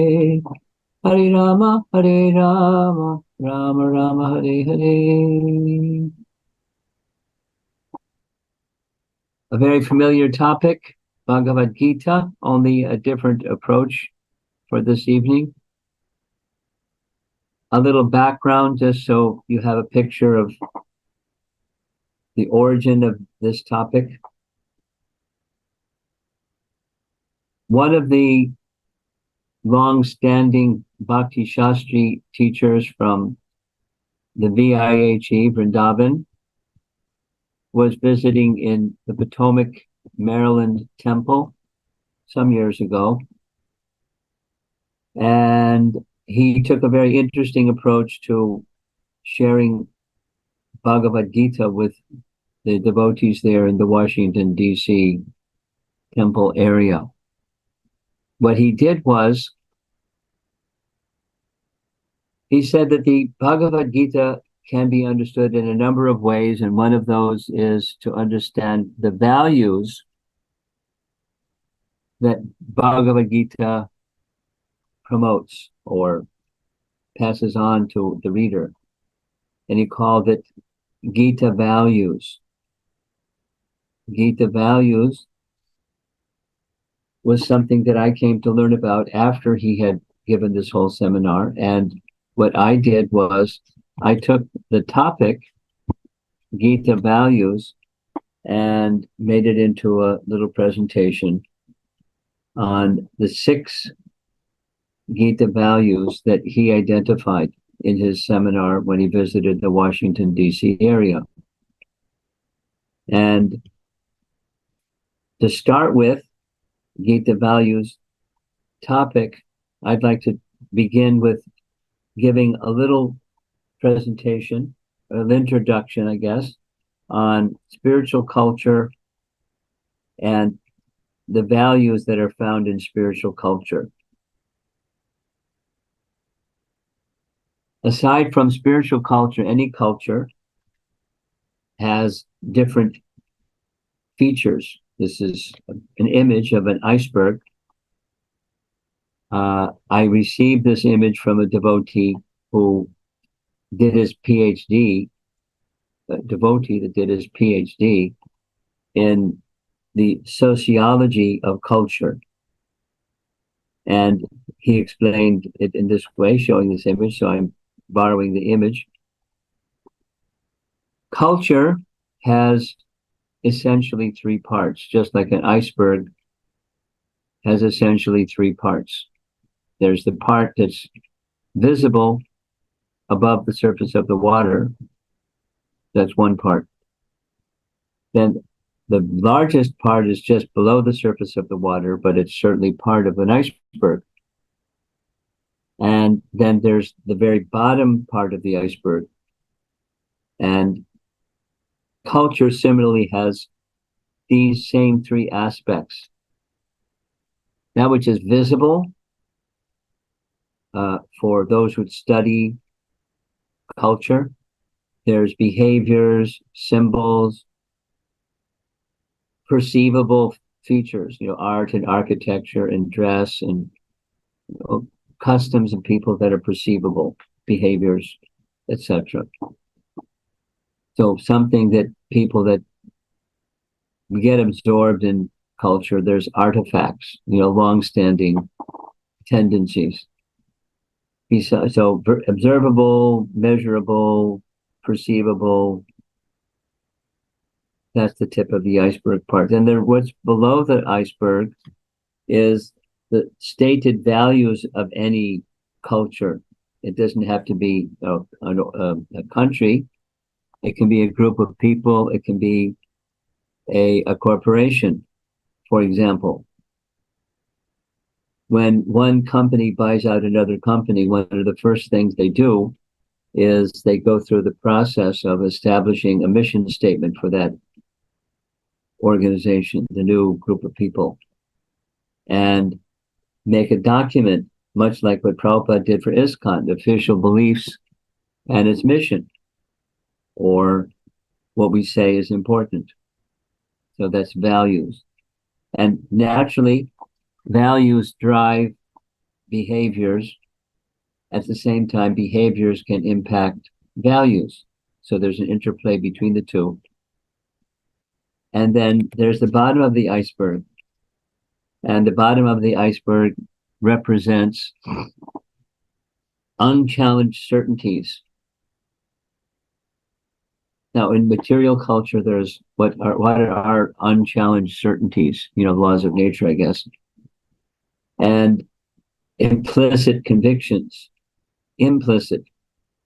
Hare Rama, Rama Rama, Hare Hare. A very familiar topic, Bhagavad Gita, only a different approach for this evening. A little background, just so you have a picture of the origin of this topic. One of the long-standing Bhakti Shastri teachers from the VIHE, Vrindavan, was visiting in the Potomac, Maryland temple some years ago. And he took a very interesting approach to sharing Bhagavad Gita with the devotees there in the Washington, D.C. temple area. What he did was, he said that the Bhagavad Gita can be understood in a number of ways, and one of those is to understand the values that Bhagavad Gita promotes or passes on to the reader. And he called it Gita Values. Gita Values was something that I came to learn about after he had given this whole seminar. And what I did was I took the topic, Gita Values, and made it into a little presentation on the 6 Gita values that he identified in his seminar when he visited the Washington, D.C. area. And to start with Gita Values topic, I'd like to begin with giving a little presentation, an introduction, I guess, on spiritual culture and the values that are found in spiritual culture. Aside from spiritual culture, any culture has different features. This is an image of an iceberg. I received this image from a devotee who did his PhD, a devotee that did his PhD in the sociology of culture. And he explained it in this way, showing this image, so I'm borrowing the image. Culture has essentially 3 parts, just like an iceberg has essentially 3 parts. There's the part that's visible above the surface of the water. That's one part. Then the largest part is just below the surface of the water, but it's certainly part of an iceberg. And then there's the very bottom part of the iceberg. And culture similarly has these same 3 aspects. That which is visible, for those who study culture, there's behaviors, symbols, perceivable features, art and architecture and dress and customs and people that are perceivable, behaviors, etc. So something that people that get absorbed in culture, there's artifacts, long-standing tendencies. So observable, measurable, perceivable, that's the tip of the iceberg part. And then what's below the iceberg is the stated values of any culture. It doesn't have to be a country. It can be a group of people. It can be a corporation, for example. When one company buys out another company, one of the first things they do is they go through the process of establishing a mission statement for that organization, the new group of people, and make a document, much like what Prabhupada did for ISKCON, the official beliefs and its mission, or what we say is important. So that's values. And naturally, values drive behaviors. At the same time, behaviors can impact values. So there's an interplay between the two. And then there's the bottom of the iceberg. And the bottom of the iceberg represents unchallenged certainties. Now, in material culture, there's what are unchallenged certainties, laws of nature, I guess, and implicit convictions. Implicit,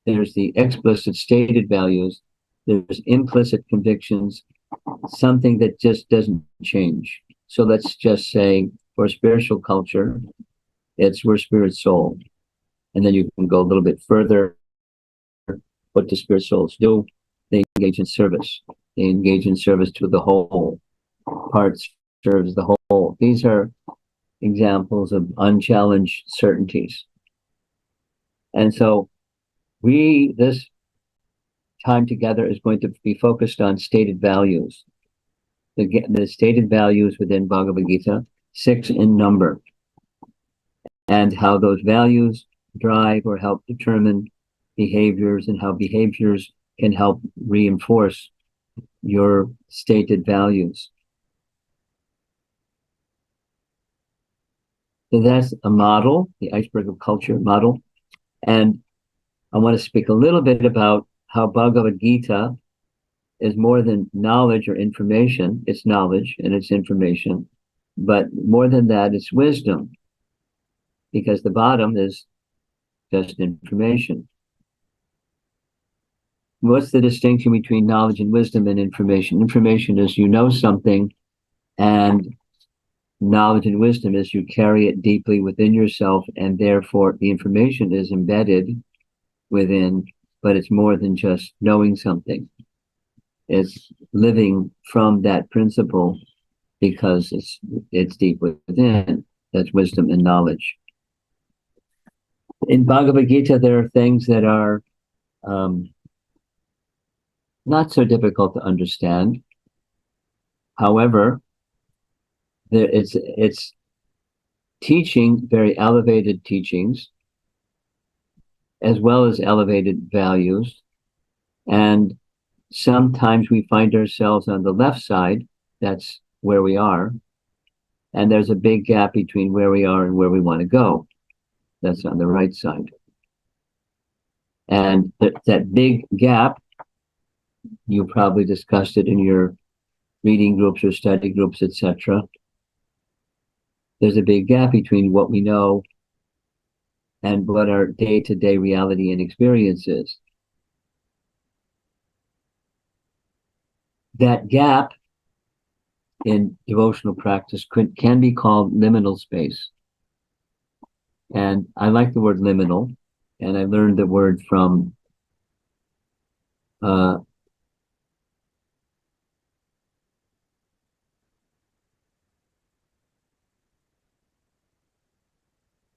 there's the explicit stated values, there's implicit convictions, something that just doesn't change. So let's just say for spiritual culture, we're spirit soul. And then you can go a little bit further. What do spirit souls do? They engage in service. They engage in service to the whole. Parts serves the whole. These are examples of unchallenged certainties. And so this time together is going to be focused on stated values. The stated values within Bhagavad Gita, 6 in number, and how those values drive or help determine behaviors, and how behaviors can help reinforce your stated values. So that's a model, the iceberg of culture model. And I want to speak a little bit about how Bhagavad Gita is more than knowledge or information. It's knowledge and it's information. But more than that, it's wisdom. Because the bottom is just information. What's the distinction between knowledge and wisdom and information? Information is you know something, and knowledge and wisdom is you carry it deeply within yourself, and therefore the information is embedded within, but it's more than just knowing something. It's living from that principle because it's deep within. That's wisdom and knowledge. In Bhagavad Gita, there are things that are not so difficult to understand. However, it's teaching very elevated teachings, as well as elevated values. And sometimes we find ourselves on the left side, that's where we are, and there's a big gap between where we are and where we want to go. That's on the right side. And that big gap, you probably discussed it in your reading groups or study groups, etc. There's a big gap between what we know and what our day-to-day reality and experience is. That gap in devotional practice can be called liminal space. And I like the word liminal, and I learned the word from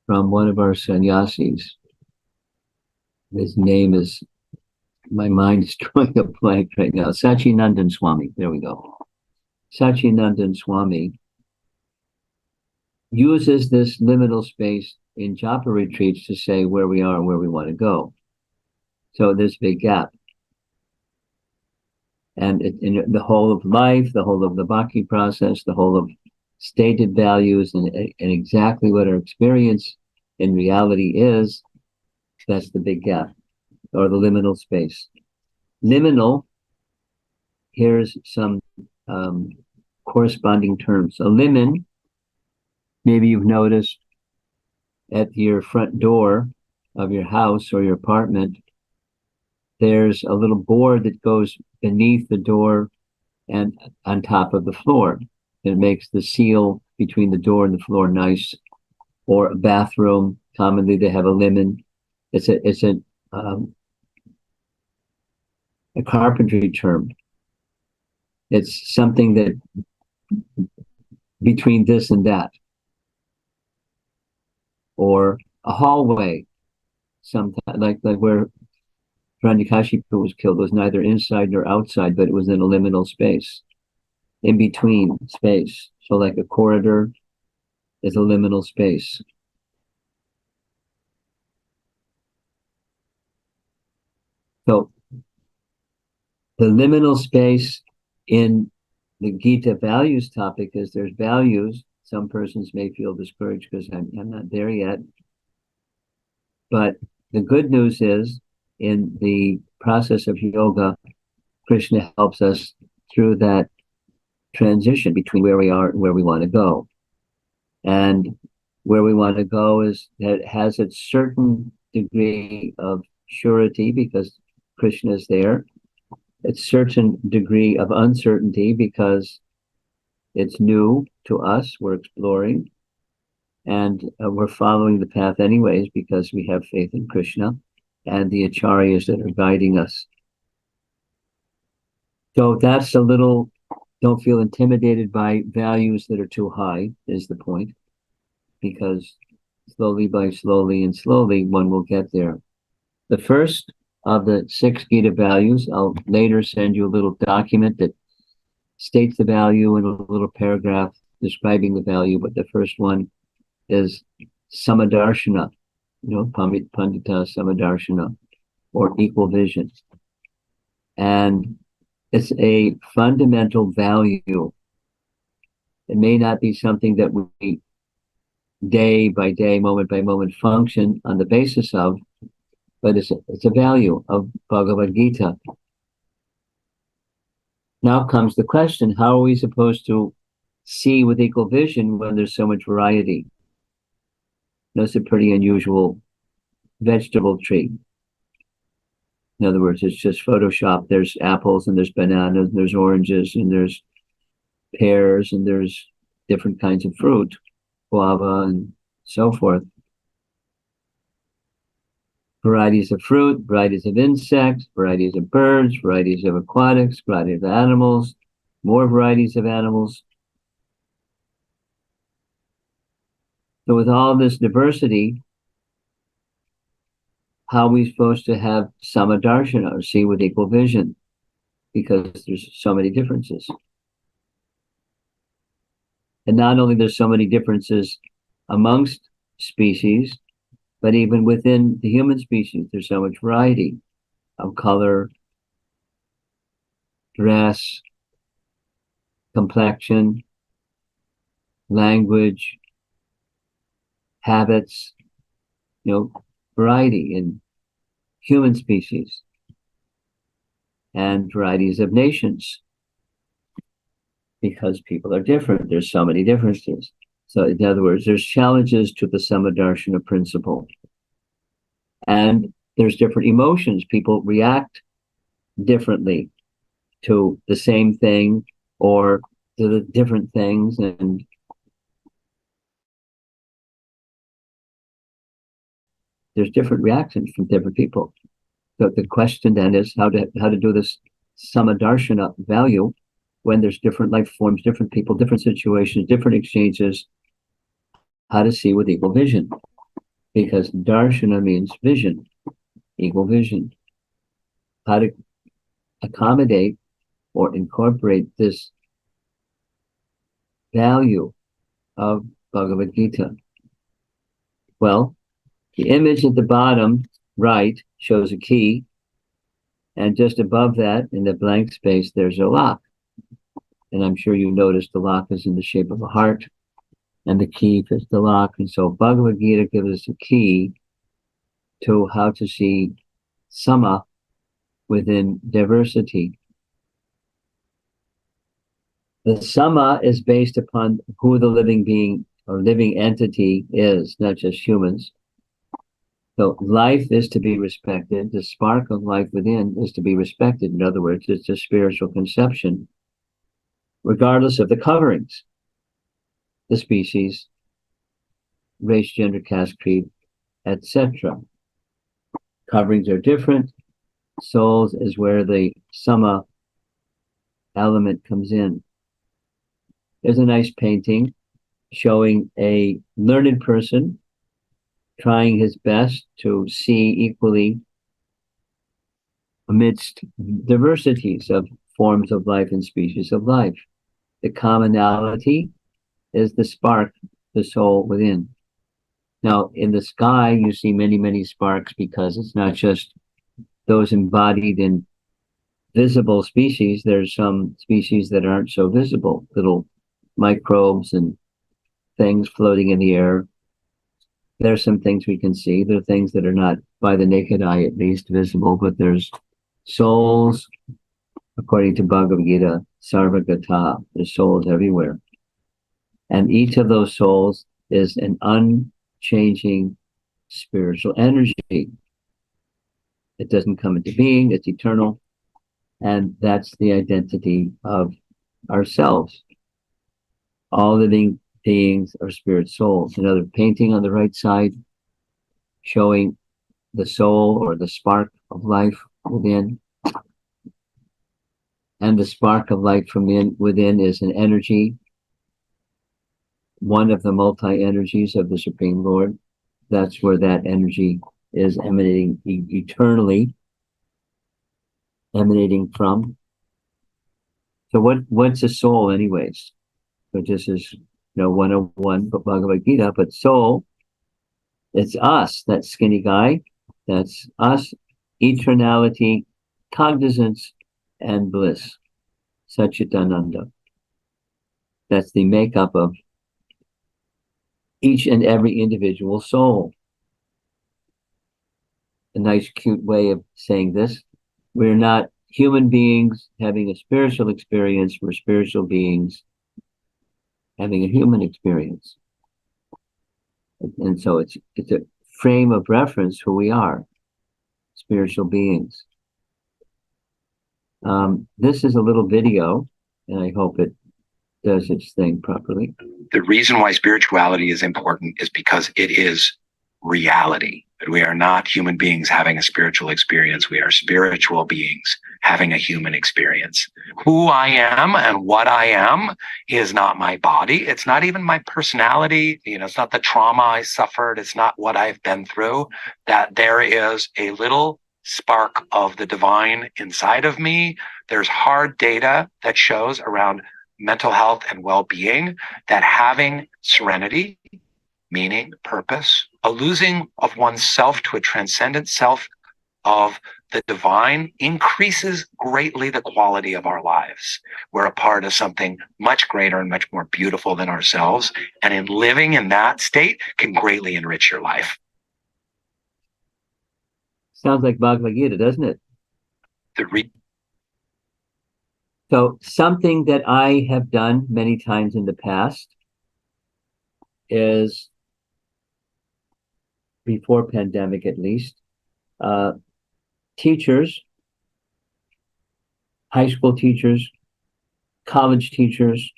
one of our sannyasis. His name is, my mind is drawing a blank right now. Sachinandan Swami. There we go. Sachinandan Swami uses this liminal space in japa retreats to say where we are and where we want to go. So there's a big gap. And in the whole of life, the whole of the bhakti process, the whole of stated values, and exactly what our experience in reality is, that's the big gap, or the liminal space. Liminal, here's some corresponding terms. A limen, maybe you've noticed at your front door of your house or your apartment, there's a little board that goes beneath the door and on top of the floor. It makes the seal between the door and the floor nice. Or a bathroom, commonly they have a limen. It's a carpentry term. It's something that between this and that. Or a hallway, sometimes like where Hiranyakashipu was killed, was neither inside nor outside, but it was in a liminal space, in between space. So like a corridor is a liminal space. So the liminal space in the Gita values topic is there's values. Some persons may feel discouraged because I'm not there yet. But the good news is in the process of yoga, Krishna helps us through that transition between where we are and where we want to go. And where we want to go is that it has a certain degree of surety because Krishna is there. It's certain degree of uncertainty because it's new to us. We're exploring, and we're following the path anyways because we have faith in Krishna and the acharyas that are guiding us. So that's a little. Don't feel intimidated by values that are too high, is the point, because slowly by slowly and slowly one will get there. The first of the 6 Gita values, I'll later send you a little document that states the value in a little paragraph describing the value, but the first one is sama-darsinah, Pandita sama-darsinah, or equal vision. And it's a fundamental value. It may not be something that we day by day, moment by moment function on the basis of, but it's a value of Bhagavad Gita. Now comes the question, how are we supposed to see with equal vision when there's so much variety? It's a pretty unusual vegetable tree. In other words, it's just Photoshop. There's apples and there's bananas, and there's oranges and there's pears and there's different kinds of fruit, guava and so forth. Varieties of fruit, varieties of insects, varieties of birds, varieties of aquatics, varieties of animals, more varieties of animals. So with all this diversity, how are we supposed to have sama-darsinah, or see with equal vision? Because there's so many differences. And not only there's so many differences amongst species, but even within the human species, there's so much variety of color, dress, complexion, language, habits, variety in human species and varieties of nations, because people are different. There's so many differences. So in other words, there's challenges to the sama-darsinah principle. And there's different emotions. People react differently to the same thing or to the different things, and there's different reactions from different people. So the question then is how to do this sama-darsinah value when there's different life forms, different people, different situations, different exchanges, how to see with equal vision. Because darshana means vision, equal vision. How to accommodate or incorporate this value of Bhagavad Gita. Well, the image at the bottom right shows a key, and just above that, in the blank space, there's a lock. And I'm sure you noticed the lock is in the shape of a heart, and the key fits the lock. And so Bhagavad Gita gives us a key to how to see sama within diversity. The sama is based upon who the living being or living entity is, not just humans. So life is to be respected. The spark of life within is to be respected. In other words, it's a spiritual conception, regardless of the coverings, the species, race, gender, caste, creed, etc. Coverings are different. Souls is where the sama element comes in. There's a nice painting showing a learned person trying his best to see equally amidst diversities of forms of life and species of life. The commonality is the spark, the soul within. Now, in the sky, you see many, many sparks because it's not just those embodied in visible species, there's some species that aren't so visible, little microbes and things floating in the air. There's some things we can see. There are things that are not, by the naked eye at least, visible, but there's souls, according to Bhagavad Gita, Sarvagata, there's souls everywhere. And each of those souls is an unchanging spiritual energy. It doesn't come into being, it's eternal. And that's the identity of ourselves. All living beings are spirit souls. Another painting on the right side showing the soul or the spark of life within. And the spark of light from within is an energy, one of the multi-energies of the Supreme Lord. That's where that energy is emanating eternally, emanating from. So what's a soul anyways? So this is 101 Bhagavad Gita, but soul, it's us, that skinny guy, that's us, eternality, cognizance, and bliss. Satchitananda. That's the makeup of each and every individual soul. A nice, cute way of saying this. We're not human beings having a spiritual experience. We're spiritual beings having a human experience. And so it's a frame of reference who we are, spiritual beings. This is a little video, and I hope it does its thing properly. The reason why spirituality is important is because it is reality. But we are not human beings having a spiritual experience. We are spiritual beings having a human experience. Who I am and what I am is not my body. It's not even my personality. It's not the trauma I suffered. It's not what I've been through. That there is a little spark of the divine inside of me. There's hard data that shows around mental health and well-being that having serenity, meaning, purpose, a losing of oneself to a transcendent self of the divine increases greatly the quality of our lives. We're a part of something much greater and much more beautiful than ourselves. And in living in that state can greatly enrich your life. Sounds like Bhagavad Gita, doesn't it? The So something that I have done many times in the past is, before pandemic at least, teachers, high school teachers, college teachers,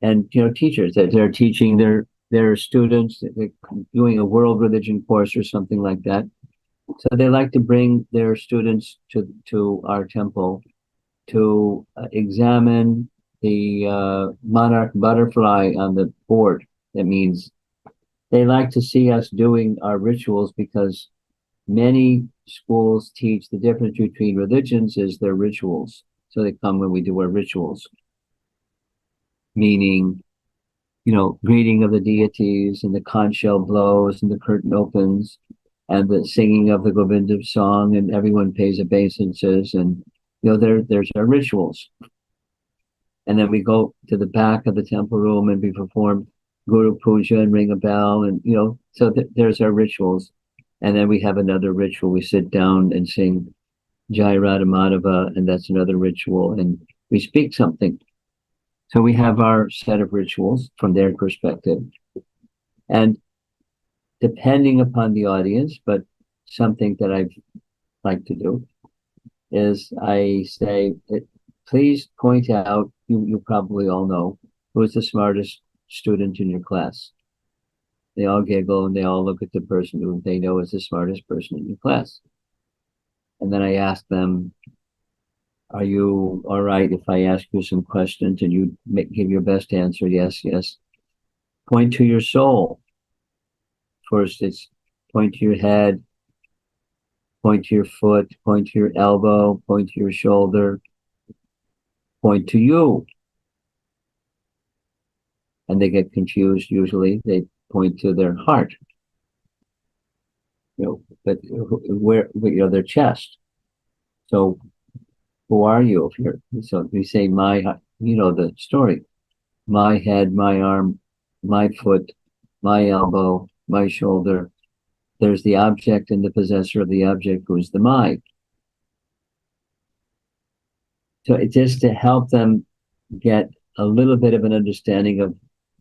and teachers that they're teaching their students, they're doing a world religion course or something like that. So they like to bring their students to our temple to examine the monarch butterfly on the board. That means they like to see us doing our rituals, because many schools teach the difference between religions is their rituals. So they come when we do our rituals, meaning, greeting of the deities and the conch shell blows and the curtain opens and the singing of the Govinda song, and everyone pays obeisances, and there's our rituals. And then we go to the back of the temple room and we perform Guru Puja and ring a bell, and so there's our rituals. And then we have another ritual. We sit down and sing Jai Radha Madhava, and that's another ritual, and we speak something. So we have our set of rituals from their perspective. And depending upon the audience, but something that I like to do is I say, please point out, you probably all know, who's the smartest student in your class. They all giggle and they all look at the person who they know is the smartest person in your class. And then I ask them, are you all right if I ask you some questions and you give your best answer? Yes, yes. Point to your soul. First, it's point to your head, point to your foot, point to your elbow, point to your shoulder, point to you. And they get confused usually. They point to their heart, but where, their chest. So who are you? If you're, so we say the story, my head, my arm, my foot, my elbow, my shoulder. There's the object and the possessor of the object, who's the mind. So it's just to help them get a little bit of an understanding of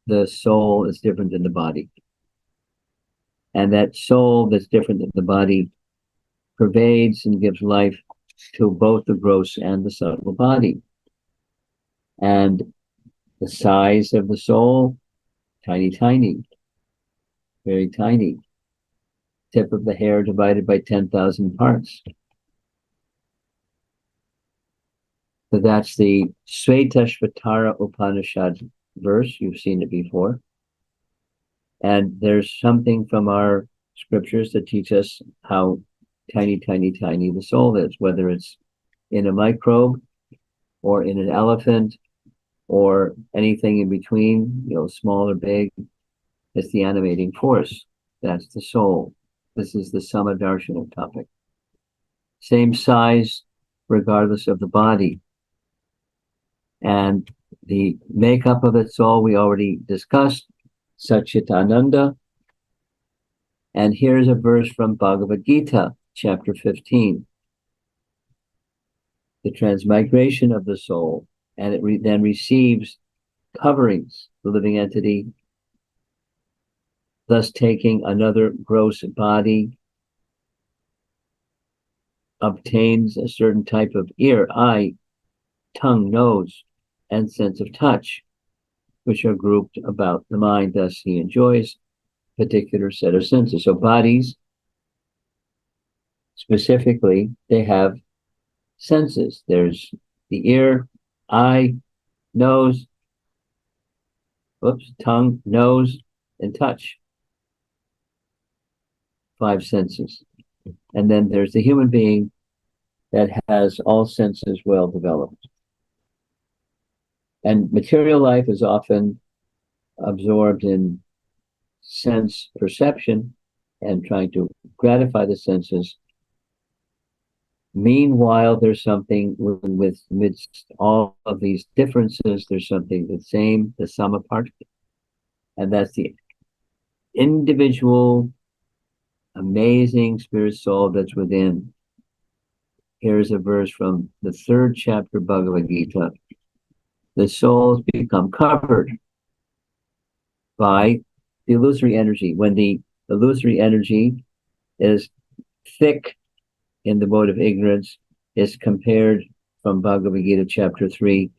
the soul is different than the body. And that soul that's different than the body pervades and gives life to both the gross and the subtle body. And the size of the soul, tiny, tiny, very tiny. Tip of the hair divided by 10,000 parts. So that's the Svetashvatara Upanishad verse. You've seen it before. And there's something from our scriptures that teach us how tiny, tiny, tiny the soul is, whether it's in a microbe or in an elephant or anything in between, small or big. It's the animating force. That's the soul. This is the sama-darsinah topic. Same size, regardless of the body. And the makeup of its soul we already discussed, Satchitananda. And here's a verse from Bhagavad Gita, chapter 15. The transmigration of the soul, and it then receives coverings, the living entity, thus taking another gross body, obtains a certain type of ear, eye, tongue, nose, and sense of touch, which are grouped about the mind. Thus he enjoys a particular set of senses. So bodies, specifically, they have senses. There's the ear, eye, nose, tongue, nose, and touch. 5 senses. And then there's the human being that has all senses well developed. And material life is often absorbed in sense perception and trying to gratify the senses. Meanwhile, there's something amidst all of these differences, there's something the same, the sama part, and that's the individual, amazing spirit soul that's within. Here's a verse from the 3rd chapter of Bhagavad Gita. The souls become covered by the illusory energy. When the illusory energy is thick in the mode of ignorance, is compared from Bhagavad Gita chapter 3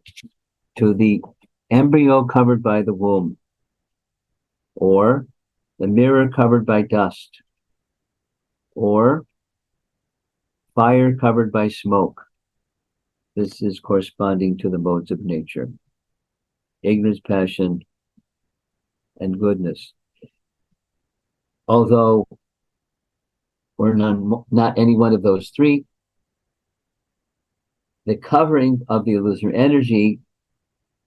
to the embryo covered by the womb, or the mirror covered by dust, or fire covered by smoke. This is corresponding to the modes of nature: ignorance, passion, and goodness. Although we're not any one of those three, the covering of the illusory energy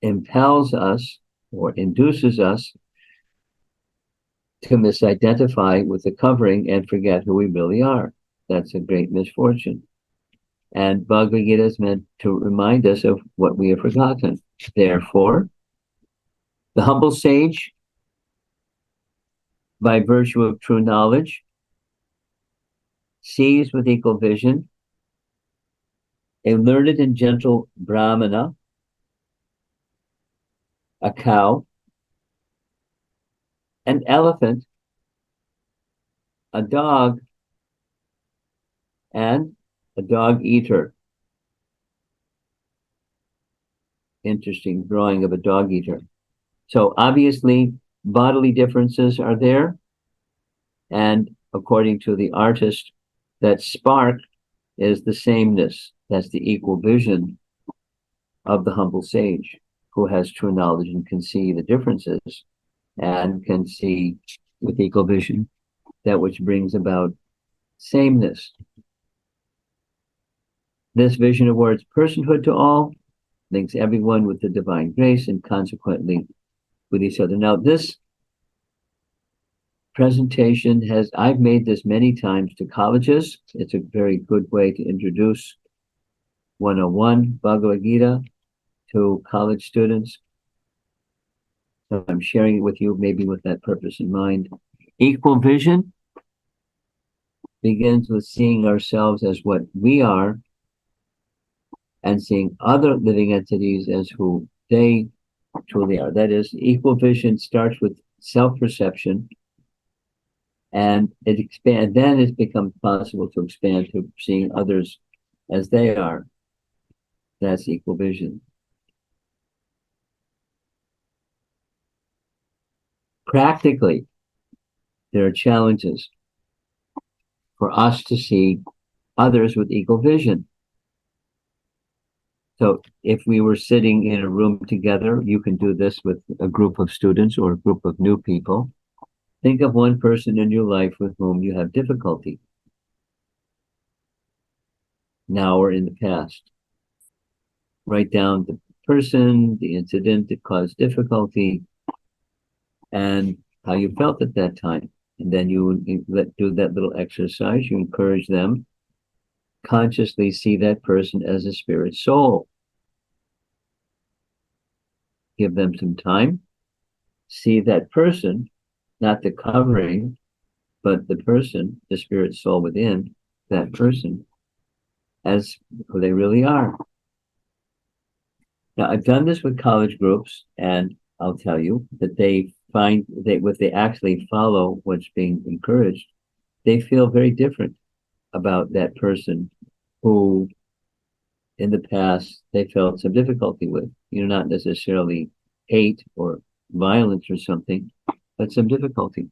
impels us or induces us to misidentify with the covering and forget who we really are. That's a great misfortune. And Bhagavad Gita is meant to remind us of what we have forgotten. Therefore, the humble sage, by virtue of true knowledge, sees with equal vision a learned and gentle brahmana, a cow, an elephant, a dog, and a dog eater. Interesting drawing of a dog eater. So obviously, bodily differences are there. And according to the artist, that spark is the sameness. That's the equal vision of the humble sage who has true knowledge and can see the differences and can see with equal vision that which brings about sameness. This vision awards personhood to all, links everyone with the divine grace, and consequently with each other. Now, this presentation I've made this many times to colleges. It's a very good way to introduce 101 Bhagavad Gita to college students. So I'm sharing it with you, maybe with that purpose in mind. Equal vision begins with seeing ourselves as what we are and seeing other living entities as who they truly are. That is, equal vision starts with self-perception, and it expands. Then it becomes possible to expand to seeing others as they are. That's equal vision. Practically, there are challenges for us to see others with equal vision. So if we were sitting in a room together, you can do this with a group of students or a group of new people. Think of one person in your life with whom you have difficulty, now or in the past. Write down the person, the incident that caused difficulty, and how you felt at that time. And then you do that little exercise. You encourage them. Consciously see that person as a spirit soul. Give them some time. See that person, not the covering, but the person, the spirit soul within that person, as who they really are. Now, I've done this with college groups, and I'll tell you that they find that what they actually follow what's being encouraged, they feel very different about that person who in the past they felt some difficulty with. Not necessarily hate or violence or something, but some difficulty.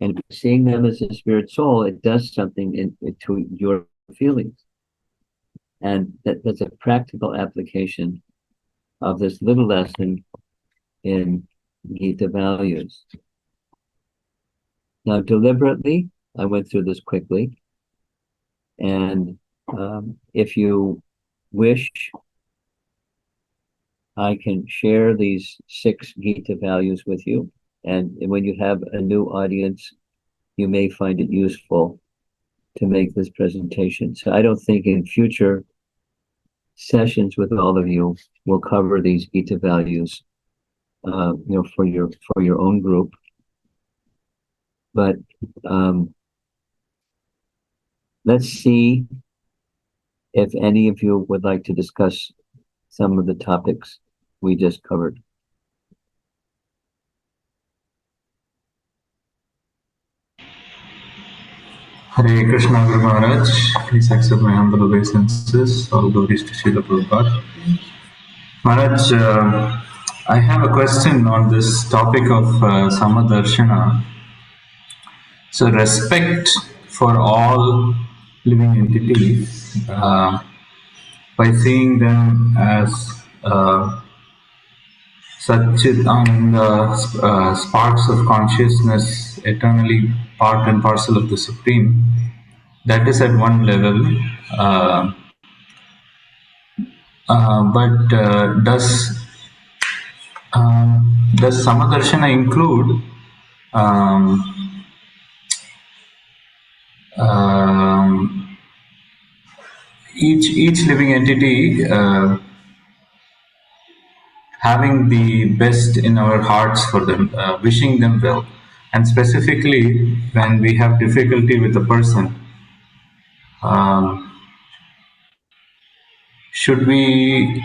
And seeing them as a spirit soul, it does something to your feelings. And that's a practical application of this little lesson in Gita Values. Now, deliberately, I went through this quickly. And if you wish, I can share these 6 Gita Values with you. And when you have a new audience, you may find it useful to make this presentation. So I don't think in future sessions with all of you will cover these Gita Values, for your own group. But let's see if any of you would like to discuss some of the topics we just covered. Hare Krishna Guru Maharaj, please accept my humble obeisances. All glories to Srila Prabhupada. Maharaj, I have a question on this topic of sama-darsinah. So, respect for all living entities by seeing them as sparks of consciousness, eternally part and parcel of the Supreme. That is at one level. But does sama-darshana include each living entity having the best in our hearts for them, wishing them well, and specifically when we have difficulty with a person, should we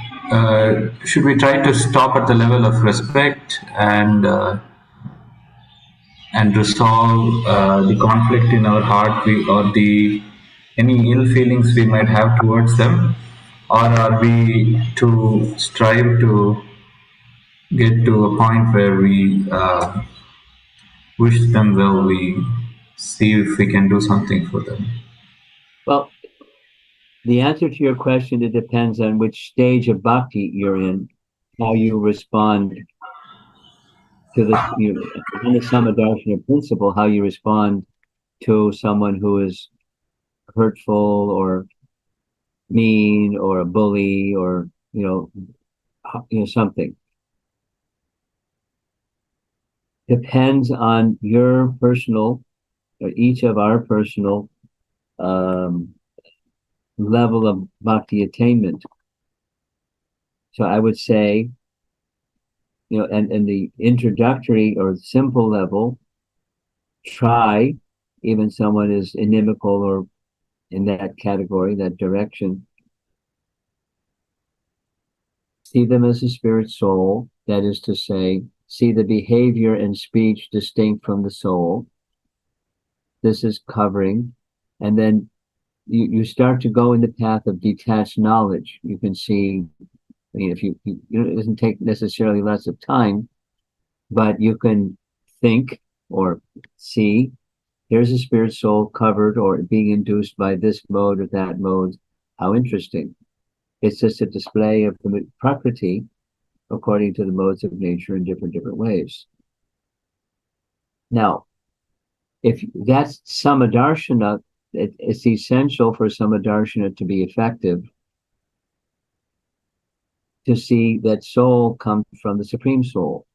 try to stop at the level of respect and resolve the conflict in our heart, or any ill feelings we might have towards them, or are we to strive to get to a point where we wish them well, we see if we can do something for them? Well, the answer to your question, it depends on which stage of bhakti you're in, how you respond to this, in the sama-darsinah principle, how you respond to someone who is hurtful or mean or a bully or, something. Depends on your personal, or each of our personal level of bhakti attainment. So I would say, and the introductory or simple level, try, even someone is inimical or in that category, that direction, see them as a spirit soul. That is to say, see the behavior and speech distinct from the soul. This is covering. And then you start to go in the path of detached knowledge. You can see, if it doesn't take necessarily lots of time, but you can think or see, here's a spirit soul covered or being induced by this mode or that mode. How interesting. It's just a display of the prakriti according to the modes of nature in different ways. Now, if that's sama-darsinah, it's essential for sama-darsinah to be effective to see that soul comes from the Supreme Soul.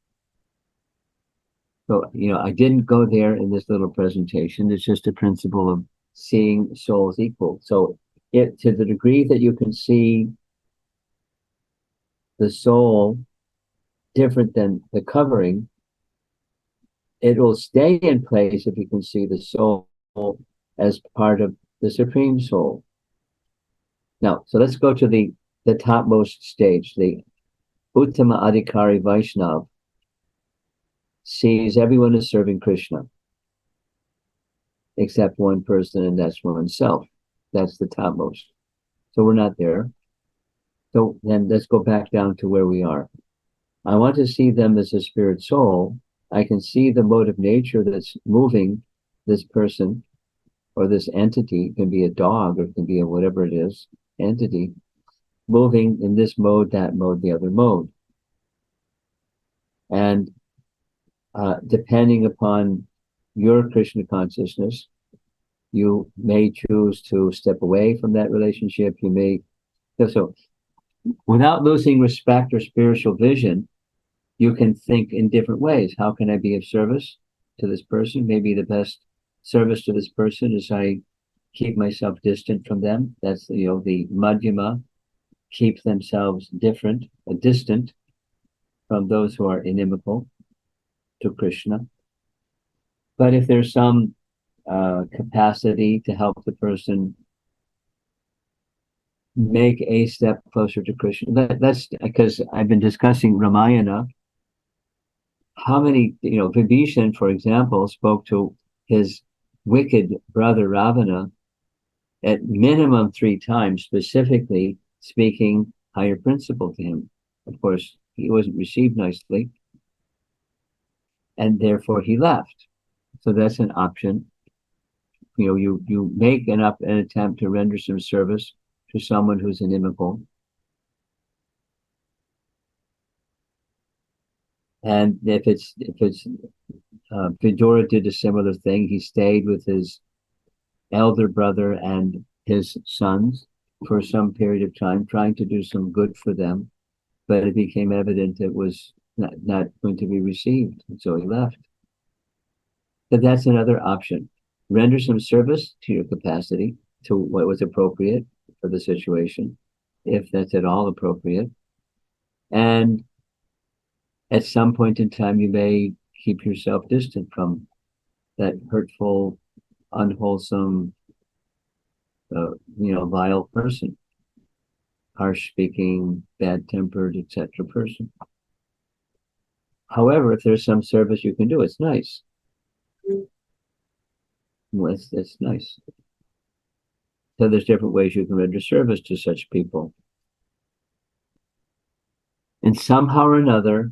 So, I didn't go there in this little presentation. It's just a principle of seeing souls equal. So to the degree that you can see the soul different than the covering, it will stay in place if you can see the soul as part of the Supreme Soul. Now, so let's go to the topmost stage. The Uttama Adhikari Vaishnav sees everyone as serving Krishna, except one person, and that's oneself. That's the topmost. So we're not there. So then let's go back down to where we are. I want to see them as a spirit soul. I can see the mode of nature that's moving this person or this entity. It can be a dog or it can be a whatever it is, entity, moving in this mode, that mode, the other mode. And depending upon your Krishna consciousness, you may choose to step away from that relationship. You may, so without losing respect or spiritual vision, you can think in different ways. How can I be of service to this person? Maybe the best service to this person is I keep myself distant from them. That's, the madhyama, keep themselves distant from those who are inimical to Krishna. But if there's some capacity to help the person make a step closer to Krishna, that's because I've been discussing Ramayana. How many, Vibhishan, for example, spoke to his wicked brother Ravana at minimum 3 times, specifically speaking higher principle to him. Of course, he wasn't received nicely, and therefore he left. So that's an option. You make an attempt to render some service to someone who's inimical. And if it's Vidura did a similar thing. He stayed with his elder brother and his sons for some period of time, trying to do some good for them, but it became evident it was not going to be received, and so he left. But that's another option. Render some service to your capacity, to what was appropriate for the situation, if that's at all appropriate. And at some point in time, you may keep yourself distant from that hurtful, unwholesome, vile person, harsh speaking, bad tempered, etc. person. However, if there's some service you can do, it's nice. Well, it's nice. So there's different ways you can render service to such people. And somehow or another,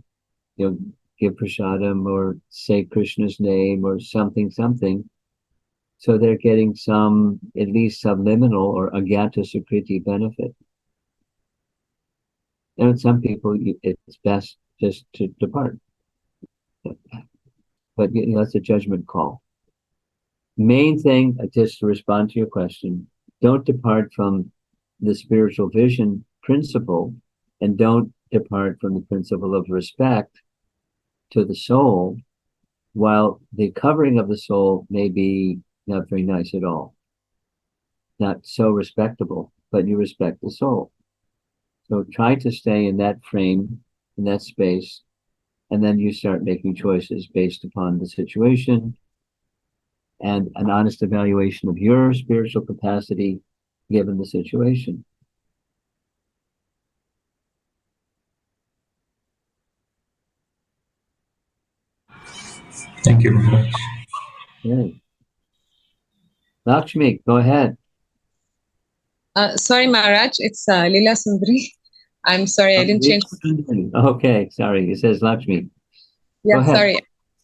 give prasadam or say Krishna's name or something. So they're getting some, at least subliminal or agyata sukriti benefit. And some people, it's best just to depart. But that's a judgment call. Main thing, just to respond to your question, don't depart from the spiritual vision principle, and don't depart from the principle of respect to the soul, while the covering of the soul may be not very nice at all, not so respectable. but you respect the soul. So try to stay in that frame, in that space, and then you start making choices based upon the situation and an honest evaluation of your spiritual capacity given the situation. Thank you, Maharaj. Okay. Lakshmi, go ahead. Sorry, Maharaj, it's Leela Sundari. I'm sorry, I didn't change. Okay, sorry. It says Lakshmi. Yeah, Go ahead. sorry, I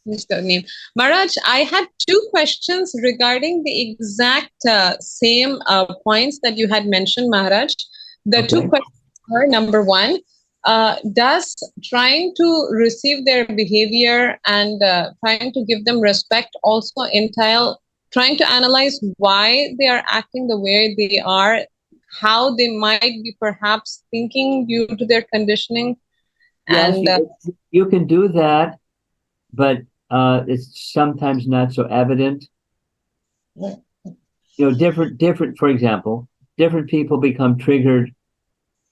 changed the name. Maharaj, I had two questions regarding the exact same points that you had mentioned, Maharaj. The Okay. two questions are, number one, does trying to receive their behavior and trying to give them respect also entail trying to analyze why they are acting the way they are, how they might be perhaps thinking due to their conditioning? Yes, And you can do that, but it's sometimes not so evident. You know, different, for example, different people become triggered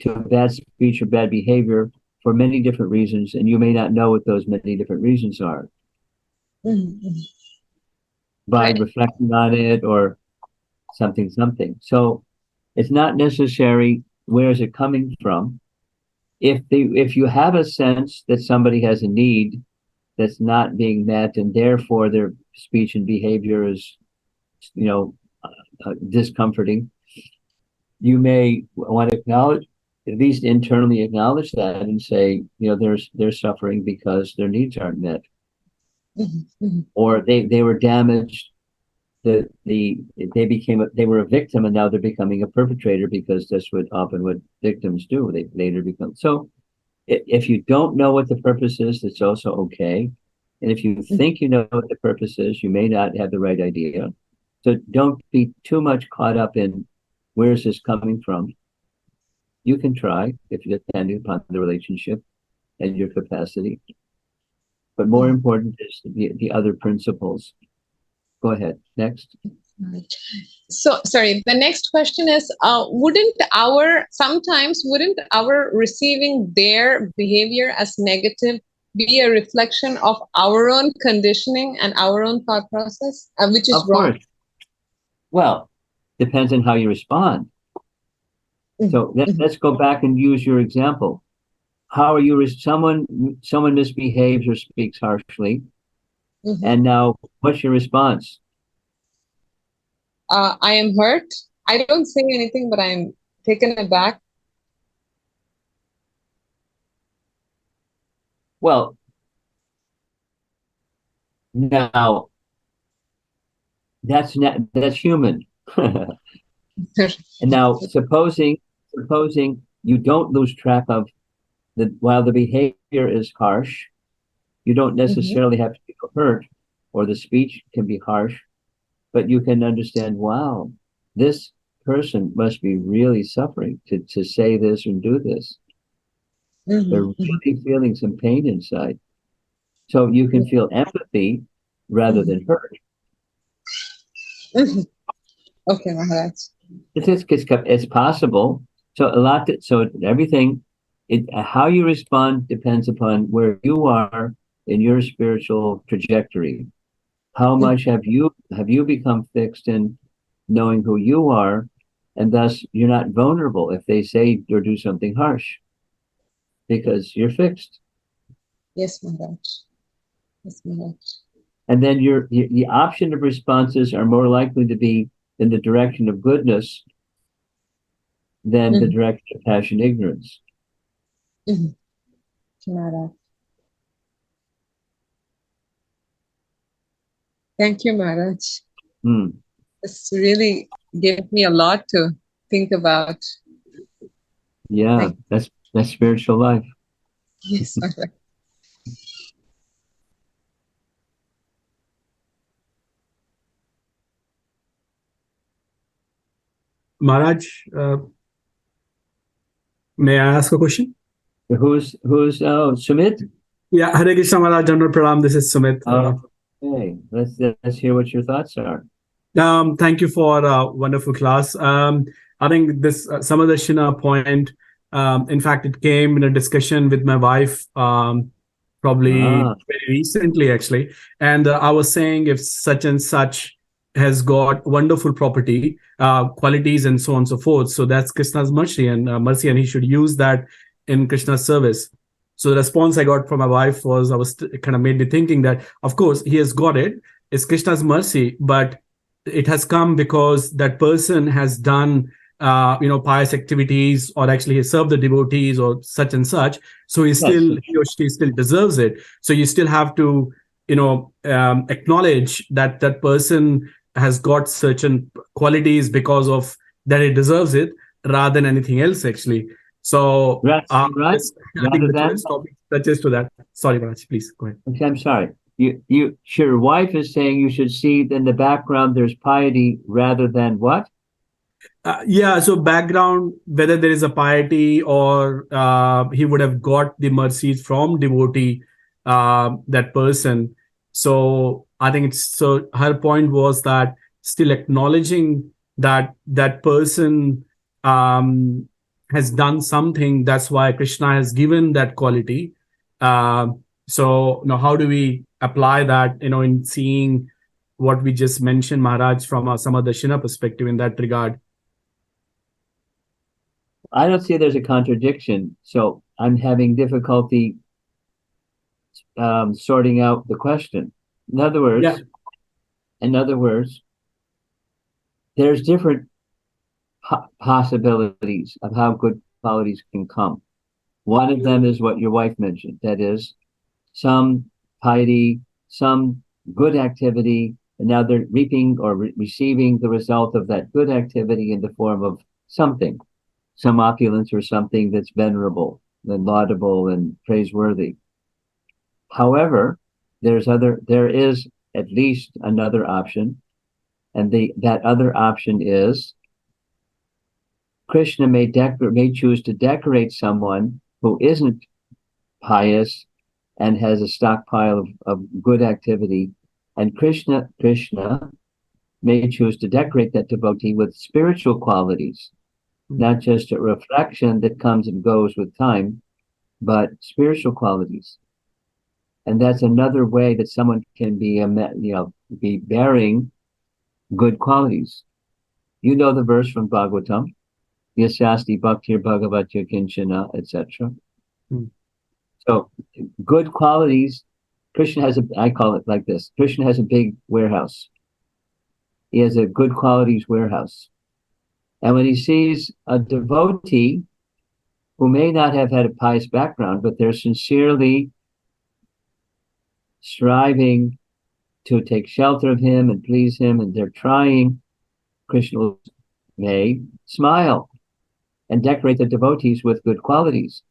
to bad speech or bad behavior for many different reasons, and you may not know what those many different reasons are by Right. reflecting on it or something. So it's not necessary where is it coming from. If you have a sense that somebody has a need that's not being met, and therefore their speech and behavior is, discomforting, you may want to acknowledge, at least internally acknowledge that and say, they're suffering because their needs aren't met, or they were damaged. They were a victim and now they're becoming a perpetrator, because that's what victims do. They later become. So if you don't know what the purpose is, it's also okay. And if you think you know what the purpose is, you may not have the right idea. So don't be too much caught up in where is this coming from. You can try, if you depending upon the relationship and your capacity. But more important is the other principles. Go ahead. Next. So, sorry, the next question is, wouldn't our receiving their behavior as negative be a reflection of our own conditioning and our own thought process, which is Of wrong? course. Well, depends on how you respond. So let's go back and use your example. How are you? Someone misbehaves or speaks harshly, and now what's your response? I am hurt. I don't say anything, but I'm taken aback. Well, now that's human. And now supposing you don't lose track of while the behavior is harsh, you don't necessarily have to feel hurt, or the speech can be harsh, but you can understand, wow, this person must be really suffering to say this and do this. They're really feeling some pain inside. So you can feel empathy rather than hurt. Okay, Maharaj. It's possible. So everything, how you respond depends upon where you are in your spiritual trajectory. How much have you become fixed in knowing who you are, and thus you're not vulnerable if they say or do something harsh, because you're fixed. Yes, Maharaj. Yes, Maharaj. And then the option of responses are more likely to be in the direction of goodness than the direction of passion, ignorance. Maharaj. Thank you, Maharaj. This really gave me a lot to think about. Yeah, that's spiritual life. Yes, Maharaj. Maharaj, may I ask a question? Who's Sumit? Yeah, Hare Krishna Maharaj, General Pranam. This is Sumit. Okay, let's hear what your thoughts are. Thank you for a wonderful class. I think this sama-darsinah point, in fact, it came in a discussion with my wife probably Ah, very recently, actually. And I was saying if such and such has got wonderful property, qualities, and so on and so forth. So that's Krishna's mercy, and he should use that in Krishna's service. So the response I got from my wife was, kind of made me thinking that, of course, he has got it. It's Krishna's mercy, but it has come because that person has done pious activities, or actually has served the devotees or such and such. So yes. he or she still deserves it. So you still have to acknowledge that that person has got certain qualities because of that, it deserves it, rather than anything else, actually. So Right, right. I think Rather the than, today's topic touches to that. Sorry, Raj, please go ahead. okay, I'm sorry. Your wife is saying you should see in the background there's piety rather than what? Yeah, so background, whether there is a piety, or he would have got the mercies from devotee, that person. So I think so her point was that still acknowledging that that person has done something, that's why Krishna has given that quality. So how do we apply that, in seeing what we just mentioned, Maharaj, from a sama-darsinah perspective in that regard? I don't see there's a contradiction, so I'm having difficulty sorting out the question. In other words, Yeah. There's different possibilities of how good qualities can come. One of them is what your wife mentioned, that is, some piety, some good activity, and now they're reaping or receiving the result of that good activity in the form of something, some opulence or something that's venerable and laudable and praiseworthy. However, there is at least another option, and that other option is Krishna may choose to decorate someone who isn't pious and has a stockpile of good activity, and Krishna may choose to decorate that devotee with spiritual qualities, not just a reflection that comes and goes with time, but spiritual qualities. And that's another way that someone can be bearing good qualities. You know the verse from Bhagavatam, Yasyasti Bhaktir Bhagavatya Kinchana, etc. So good qualities, Krishna has I call it like this, Krishna has a big warehouse. He has a good qualities warehouse. And when he sees a devotee who may not have had a pious background, but they're sincerely striving to take shelter of him and please him, and they're trying, Krishna may smile and decorate the devotees with good qualities.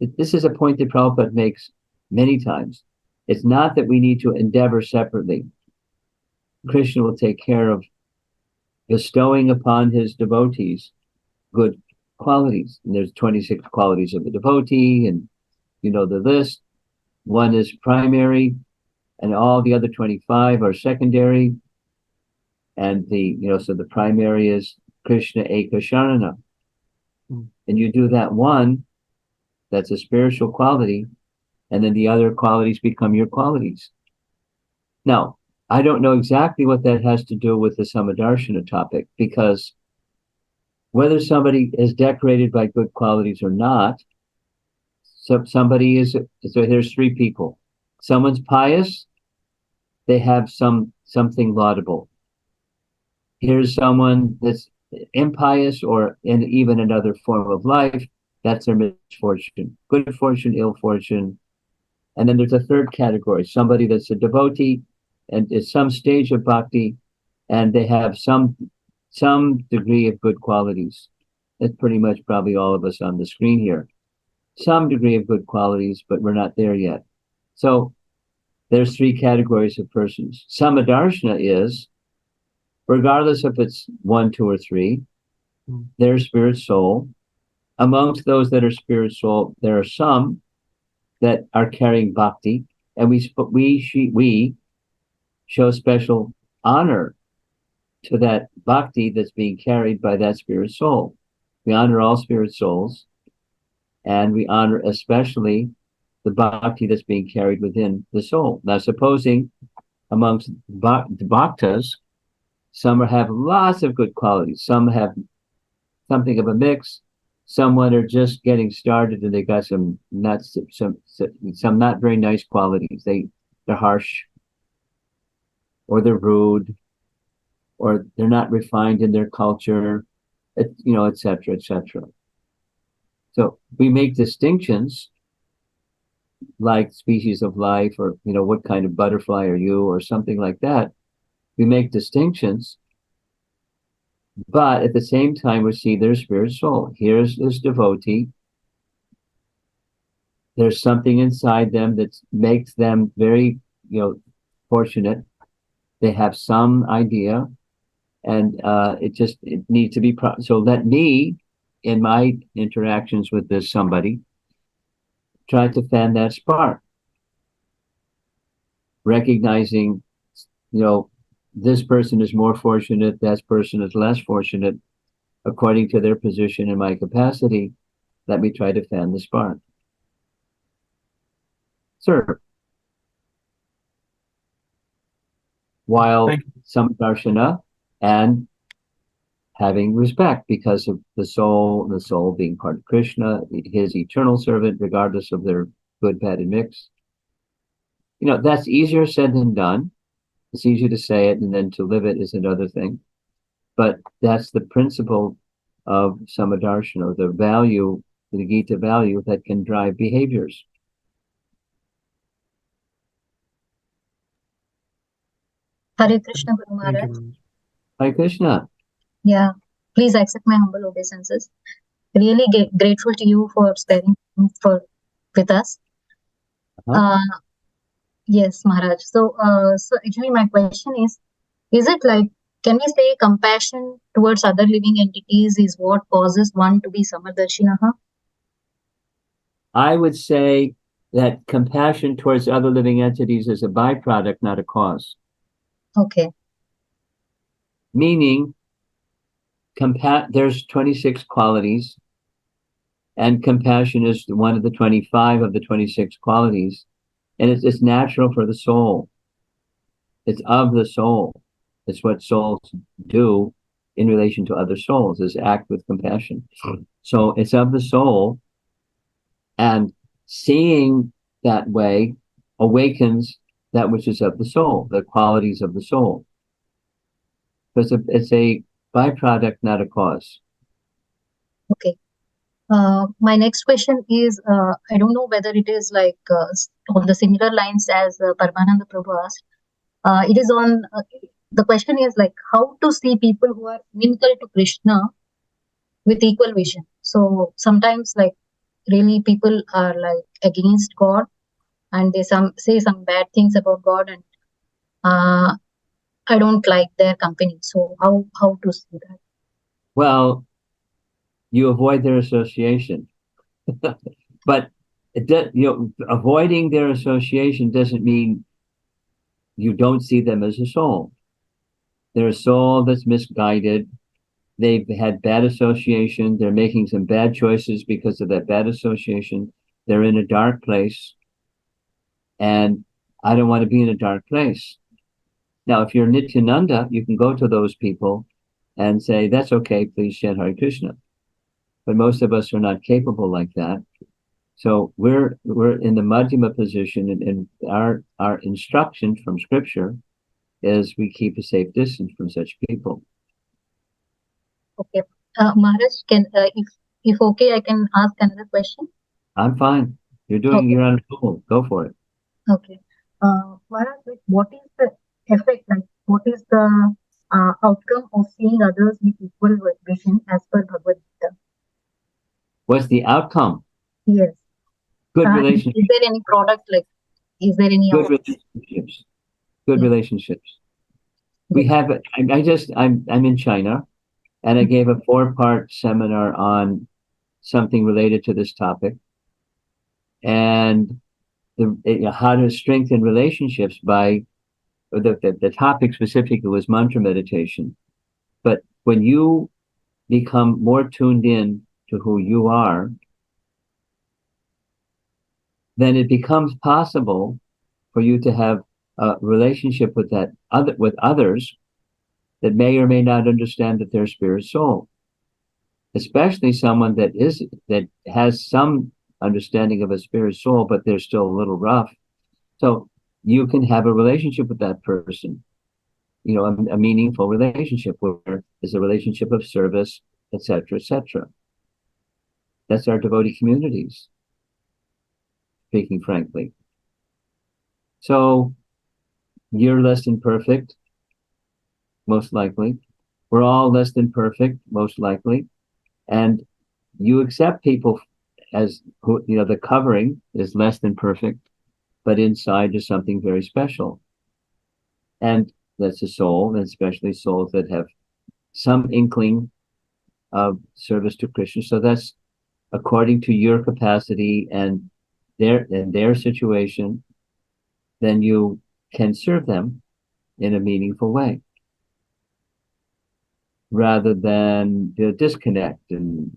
This is a point that Prabhupada makes many times. It's not that we need to endeavor separately. Krishna will take care of bestowing upon his devotees good qualities. And there's 26 qualities of the devotee, and you know the list. One is primary, and all the other 25 are secondary. And so the primary is Krishna Eka Sharana. And you do that one, that's a spiritual quality, and then the other qualities become your qualities. Now, I don't know exactly what that has to do with the sama-darsinah topic, because whether somebody is decorated by good qualities or not, so there's three people. Someone's pious, they have something laudable. Here's someone that's impious or in even another form of life, that's their misfortune. Good fortune, ill fortune. And then there's a third category, somebody that's a devotee and at some stage of bhakti, and they have some degree of good qualities. That's pretty much probably all of us on the screen here. Some degree of good qualities, but we're not there yet. So there's three categories of persons. Sama-darsinah is, regardless if it's 1, 2, or 3, they're spirit soul. Amongst those that are spirit soul, there are some that are carrying bhakti, and we show special honor to that bhakti that's being carried by that spirit soul. We honor all spirit souls, and we honor especially the bhakti that's being carried within the soul. Now, supposing amongst the bhaktas, some have lots of good qualities, some have something of a mix, someone are just getting started and they got some not very nice qualities. They're harsh, or they're rude, or they're not refined in their culture, etc., etc. So we make distinctions like species of life, or what kind of butterfly are you, or something like that. We make distinctions, but at the same time we see their spirit soul. Here's this devotee. There's something inside them that makes them very, fortunate. They have some idea, and it needs to be so let me, in my interactions with this somebody, try to fan that spark, recognizing, this person is more fortunate, that person is less fortunate, according to their position and my capacity. Let me try to fan the spark. Sir, while sama-darsinah and having respect because of the soul being part of Krishna, his eternal servant, regardless of their good, bad, and mix. That's easier said than done. It's easier to say it, and then to live it is another thing. But that's the principle of sama-darsinah, the value, the Gita value that can drive behaviors. Hare Krishna, Guru Maharaj. Hare Krishna. Yeah, please accept my humble obeisances. Really grateful to you for sparing with us. Yes, Maharaj. So actually my question is it like, can we say compassion towards other living entities is what causes one to be sama-darsinah? I would say that compassion towards other living entities is a byproduct, not a cause. Okay. Meaning, there's 26 qualities, and compassion is one of the 25 of the 26 qualities, and it's natural for the soul. It's of the soul. It's what souls do in relation to other souls, is act with compassion. So it's of the soul, and seeing that way awakens that which is of the soul, the qualities of the soul. Because it's a byproduct, not a cause. Okay. My next question is, I don't know whether it is like on the similar lines as Paramananda Prabhu asked. It is on, the question is like, how to see people who are inimical to Krishna with equal vision. So sometimes like really people are like against God, and they say some bad things about God, and I don't like their company. So how to see that? Well, you avoid their association. But avoiding their association doesn't mean you don't see them as a soul. They're a soul that's misguided. They've had bad association. They're making some bad choices because of that bad association. They're in a dark place. And I don't want to be in a dark place. Now, if you're Nityananda, you can go to those people and say, that's okay, please chant Hare Krishna. But most of us are not capable like that. So we're in the Madhyama position, and our instruction from scripture is we keep a safe distance from such people. Okay. Maharaj, if okay, I can ask another question? I'm fine. You're on a roll. Go for it. Okay. Maharaj, like, what is the effect, like what is the outcome of seeing others with equal vision as per Bhagavad Gita? What's the outcome? Yes. Good relationships. Is there any product, like, is there any good relationships? Good relationships. We have. I'm in China, and I gave a 4-part seminar on something related to this topic, and how to strengthen relationships by the topic specifically was mantra meditation. But when you become more tuned in to who you are, then it becomes possible for you to have a relationship with with others that may or may not understand that they're spirit soul, especially someone that has some understanding of a spirit soul, but they're still a little rough. So you can have a relationship with that person, a meaningful relationship where there's a relationship of service, etc., etc. That's our devotee communities, speaking frankly. So you're less than perfect, most likely. We're all less than perfect, most likely. And you accept people as who, the covering is less than perfect, but inside is something very special. And that's a soul, and especially souls that have some inkling of service to Krishna. So that's according to your capacity and their situation, then you can serve them in a meaningful way, rather than disconnect and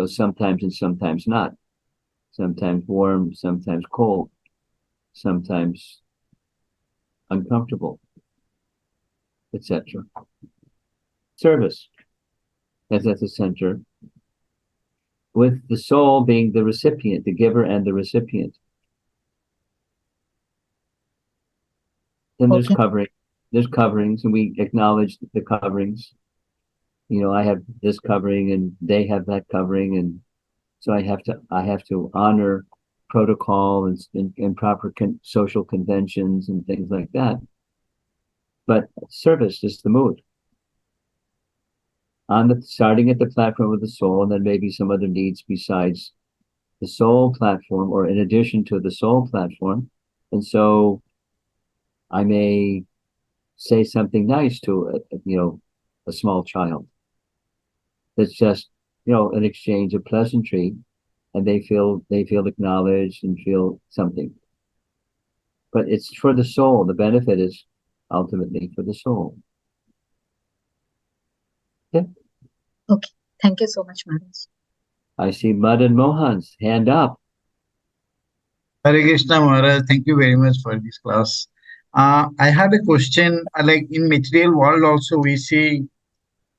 sometimes and sometimes not, sometimes warm, sometimes cold, sometimes uncomfortable, etc. Service is at the center, with the soul being the recipient, the giver and the recipient. Then there's covering. There's coverings, and we acknowledge the coverings. I have this covering, and they have that covering, and so I have to honor protocol and proper social conventions and things like that. But service is the mood. Starting at the platform of the soul, and then maybe some other needs besides the soul platform, or in addition to the soul platform. And so I may say something nice to a small child. That's just an exchange of pleasantry, and they feel acknowledged and feel something. But it's for the soul. The benefit is ultimately for the soul. Yeah. Okay. Thank you so much, Maharaj. I see Madan Mohan's hand up. Hare Krishna Maharaj, thank you very much for this class. I have a question. Like in material world, also we see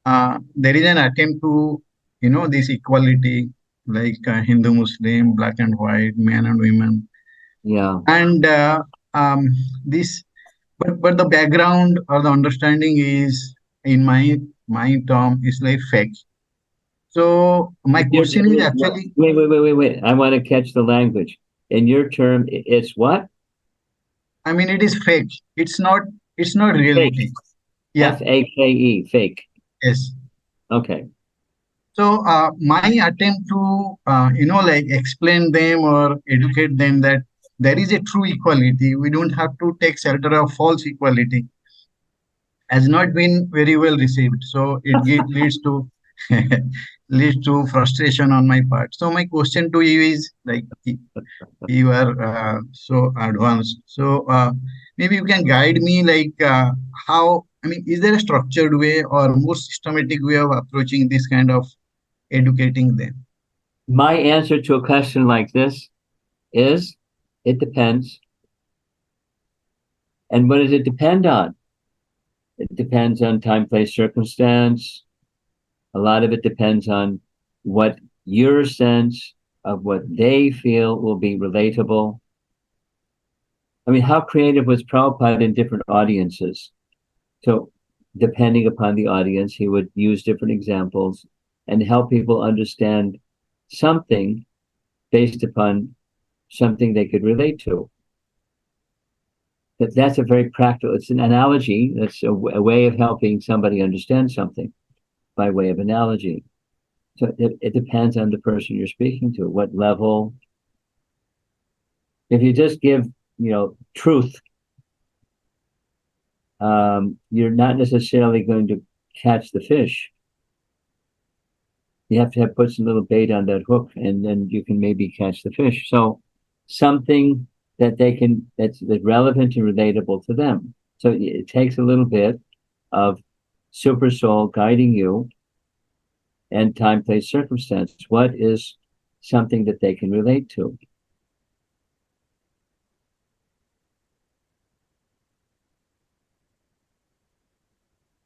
there is an attempt to, this equality, like Hindu, Muslim, black and white, men and women. Yeah. And this, but the background or the understanding is, in my term, is like fake. So my question is actually. Wait. I want to catch the language. In your term, it's what? I mean, it is fake. It's not reality. Fake. Yeah. F-A-K-E, fake. Yes. Okay. So my attempt to, like explain them or educate them that there is a true equality. We don't have to take shelter of false equality, has not been very well received. So it leads to leads to frustration on my part. So my question to you is like, you are so advanced. So maybe you can guide me like how, I mean, is there a structured way or more systematic way of approaching this kind of educating them? My answer to a question like this is, it depends. And what does it depend on? It depends on time, place, circumstance. A lot of it depends on what your sense of what they feel will be relatable. I mean, how creative was Prabhupada in different audiences? So depending upon the audience, he would use different examples and help people understand something based upon something they could relate to. That's a very practical, it's an analogy. That's a way of helping somebody understand something by way of analogy. So it depends on the person you're speaking to, what level. If you just give, truth, you're not necessarily going to catch the fish. You have to put some little bait on that hook, and then you can maybe catch the fish. So something that that's relevant and relatable to them. So it takes a little bit of super soul guiding you, and time, place, circumstance. What is something that they can relate to?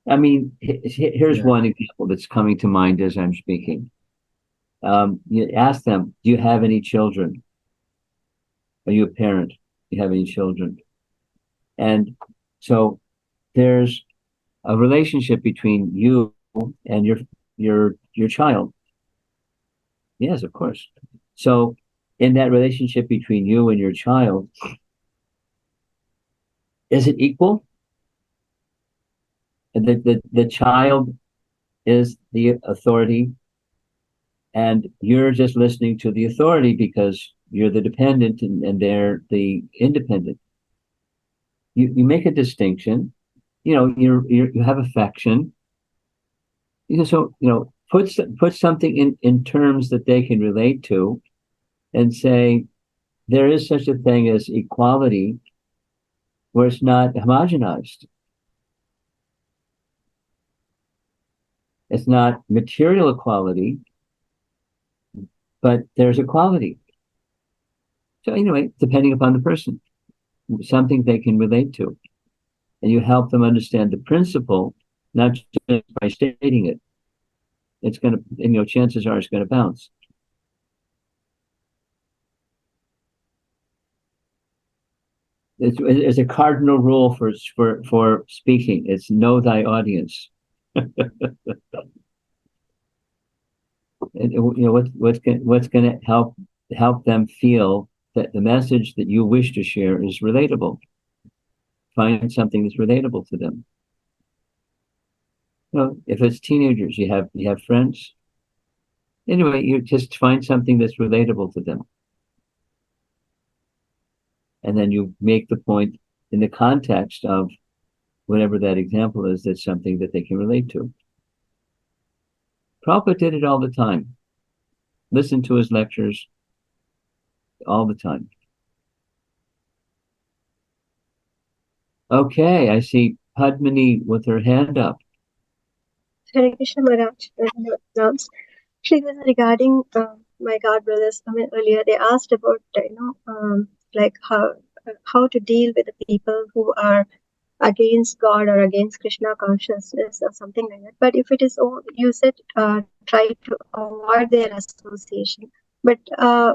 I mean, here's one example that's coming to mind as I'm speaking. You ask them, do you have any children? Are you a parent? Do you have any children? And so there's a relationship between you and your child. Yes, of course. So in that relationship between you and your child, is it equal? The child is the authority, and you're just listening to the authority because you're the dependent and they're the independent. You make a distinction. You have affection. So put something in terms that they can relate to, and say there is such a thing as equality, where it's not homogenized. It's not material equality, but there's equality. So anyway, depending upon the person, something they can relate to. And you help them understand the principle, not just by stating it. It's going to, chances are it's going to bounce. It's a cardinal rule for speaking. It's know thy audience. And, what's going to help them feel that the message that you wish to share is relatable. Find something that's relatable to them. If it's teenagers, you have friends. Anyway, you just find something that's relatable to them. And then you make the point in the context of whatever that example is, that's something that they can relate to. Prabhupada did it all the time. Listen to his lectures all the time. Okay, I see Padmini with her hand up. Hare Krishna Maharaj. Actually, this is regarding my God brothers. Earlier they asked about like how to deal with the people who are against God or against Krishna consciousness or something like that. But if it is, you said try to avoid their association. But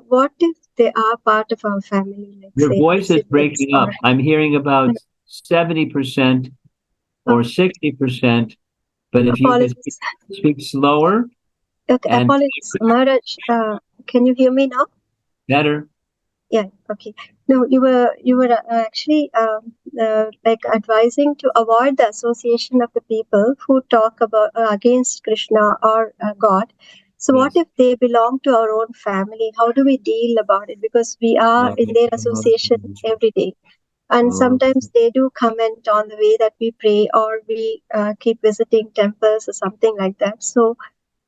what if they are part of our family? Like, your say, voice is breaking up. I'm hearing about 70% or 60%. But if you could speak slower. Okay, apologies. Maharaj, can you hear me now? Better. Yeah, okay. No, you were actually like advising to avoid the association of the people who talk about against Krishna or God. So what if they belong to our own family? How do we deal about it? Because we are in their association every day. And sometimes they do comment on the way that we pray, or we keep visiting temples or something like that. So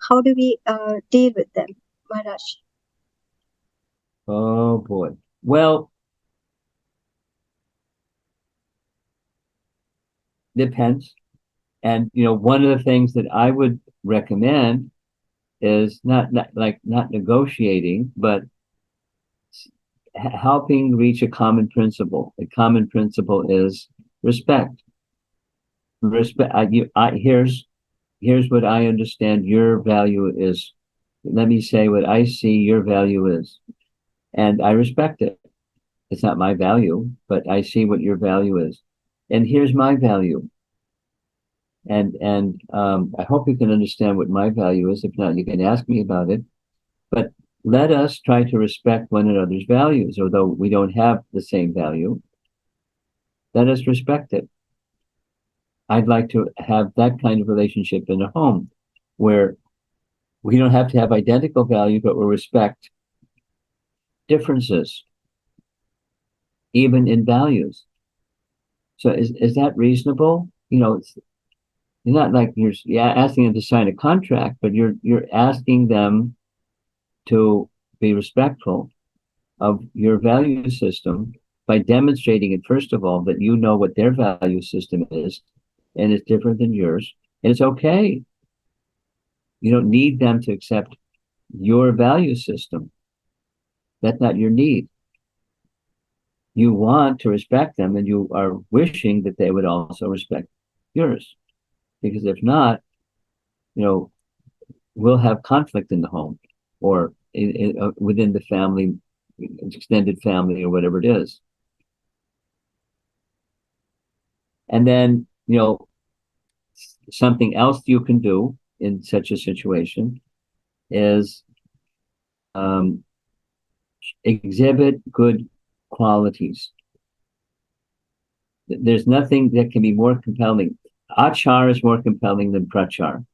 how do we deal with them, Maharaj? Oh boy. Well, depends. And one of the things that I would recommend is not negotiating, but helping reach a common principle. A common principle is respect. Respect. Here's what I understand your value is. Let me say what I see your value is, and I respect it. It's not my value, but I see what your value is, and here's my value. And I hope you can understand what my value is. If not, you can ask me about it. But let us try to respect one another's values, although we don't have the same value. Let us respect it. I'd like to have that kind of relationship in a home where we don't have to have identical value, but we respect differences, even in values. So is that reasonable? It's not like you're asking them to sign a contract, but you're asking them to be respectful of your value system by demonstrating it, first of all, that you know what their value system is, and it's different than yours. And it's okay. You don't need them to accept your value system. That's not your need. You want to respect them, and you are wishing that they would also respect yours. Because if not, we'll have conflict in the home or within the family, extended family, or whatever it is. And then, something else you can do in such a situation is exhibit good qualities. There's nothing that can be more compelling. Achar is more compelling than prachar.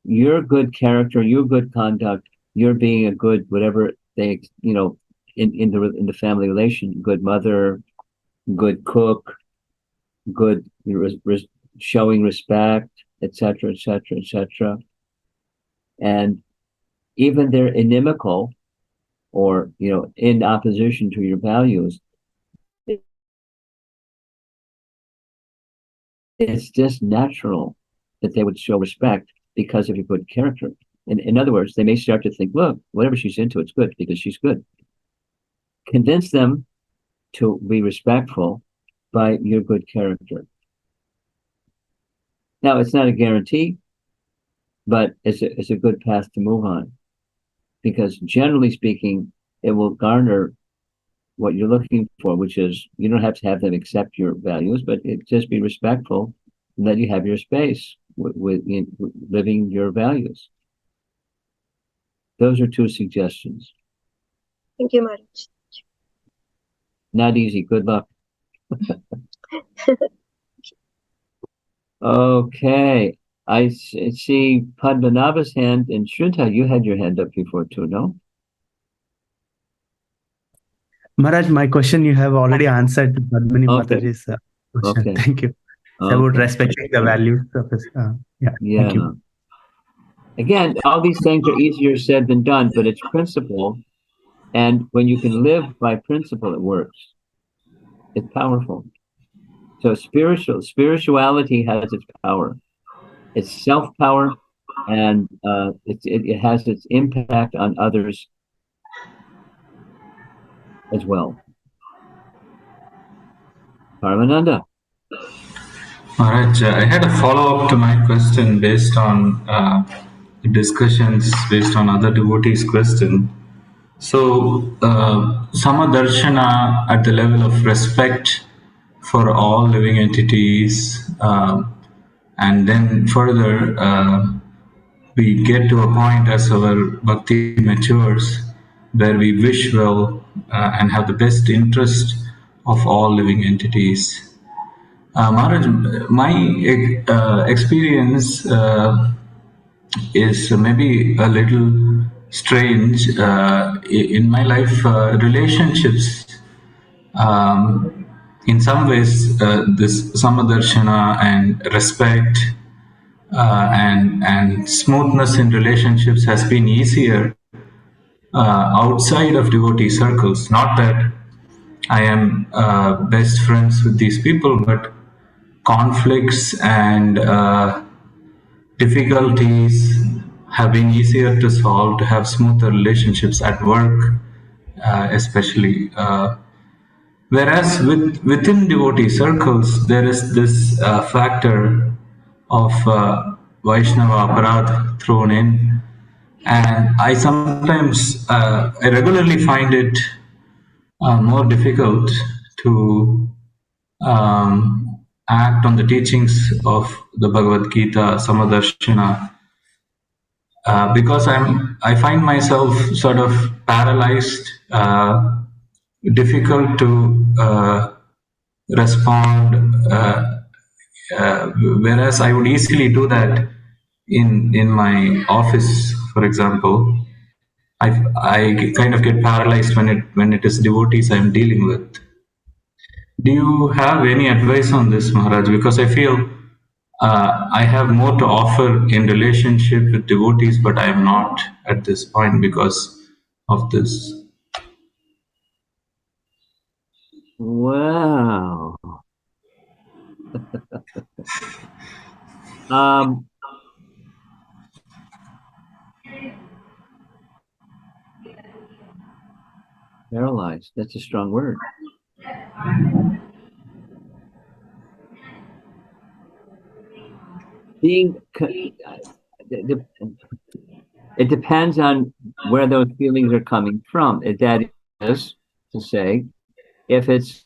Your good character, your good conduct, your being a good whatever they in the family relation, good mother, good cook, good showing respect, etc., etc., etc. And even they're inimical or in opposition to your values, it's just natural that they would show respect because of your good character. In other words, they may start to think, look, whatever she's into, it's good because she's good. Convince them to be respectful by your good character. Now, it's not a guarantee, but it's a good path to move on. Because generally speaking, it will garner what you're looking for, which is you don't have to have them accept your values, but just be respectful and let you have your space with living your values. Those are two suggestions. Thank you, Maharaj. Not easy. Good luck. Okay. I see Padmanabha's hand, and Shrinta, you had your hand up before too, no? Maharaj, my question you have already answered to Padmini Okay. Mataji's question. Okay. Thank you. It's about respecting the values of his. Yeah. Thank you. Again, all these things are easier said than done, but it's principle. And when you can live by principle, it works. It's powerful. So spirituality has its power. It's self-power, and it has its impact on others as well. Paramananda. Maharaj, I had a follow-up to my question based on discussions based on other devotees' question. So, sama-darsinah at the level of respect for all living entities, and then further, we get to a point as our bhakti matures where we wish well and have the best interest of all living entities. Maharaj, my experience is maybe a little strange. In my life, relationships, in some ways, this sama-darsinah and respect and smoothness in relationships has been easier outside of devotee circles. Not that I am best friends with these people, but conflicts and difficulties have been easier to solve, to have smoother relationships at work, especially. Whereas within devotee circles, there is this factor of Vaishnava aparadh thrown in. And I sometimes, I regularly find it more difficult to act on the teachings of the Bhagavad Gita, sama-darsinah, because I find myself sort of paralyzed, difficult to respond, whereas I would easily do that in my office, for example. I kind of get paralyzed when it is devotees I'm dealing with. Do you have any advice on this, Maharaj? Because I feel I have more to offer in relationship with devotees, but I am not at this point because of this. Wow. Paralyzed. That's a strong word. It depends on where those feelings are coming from. That is to say, if it's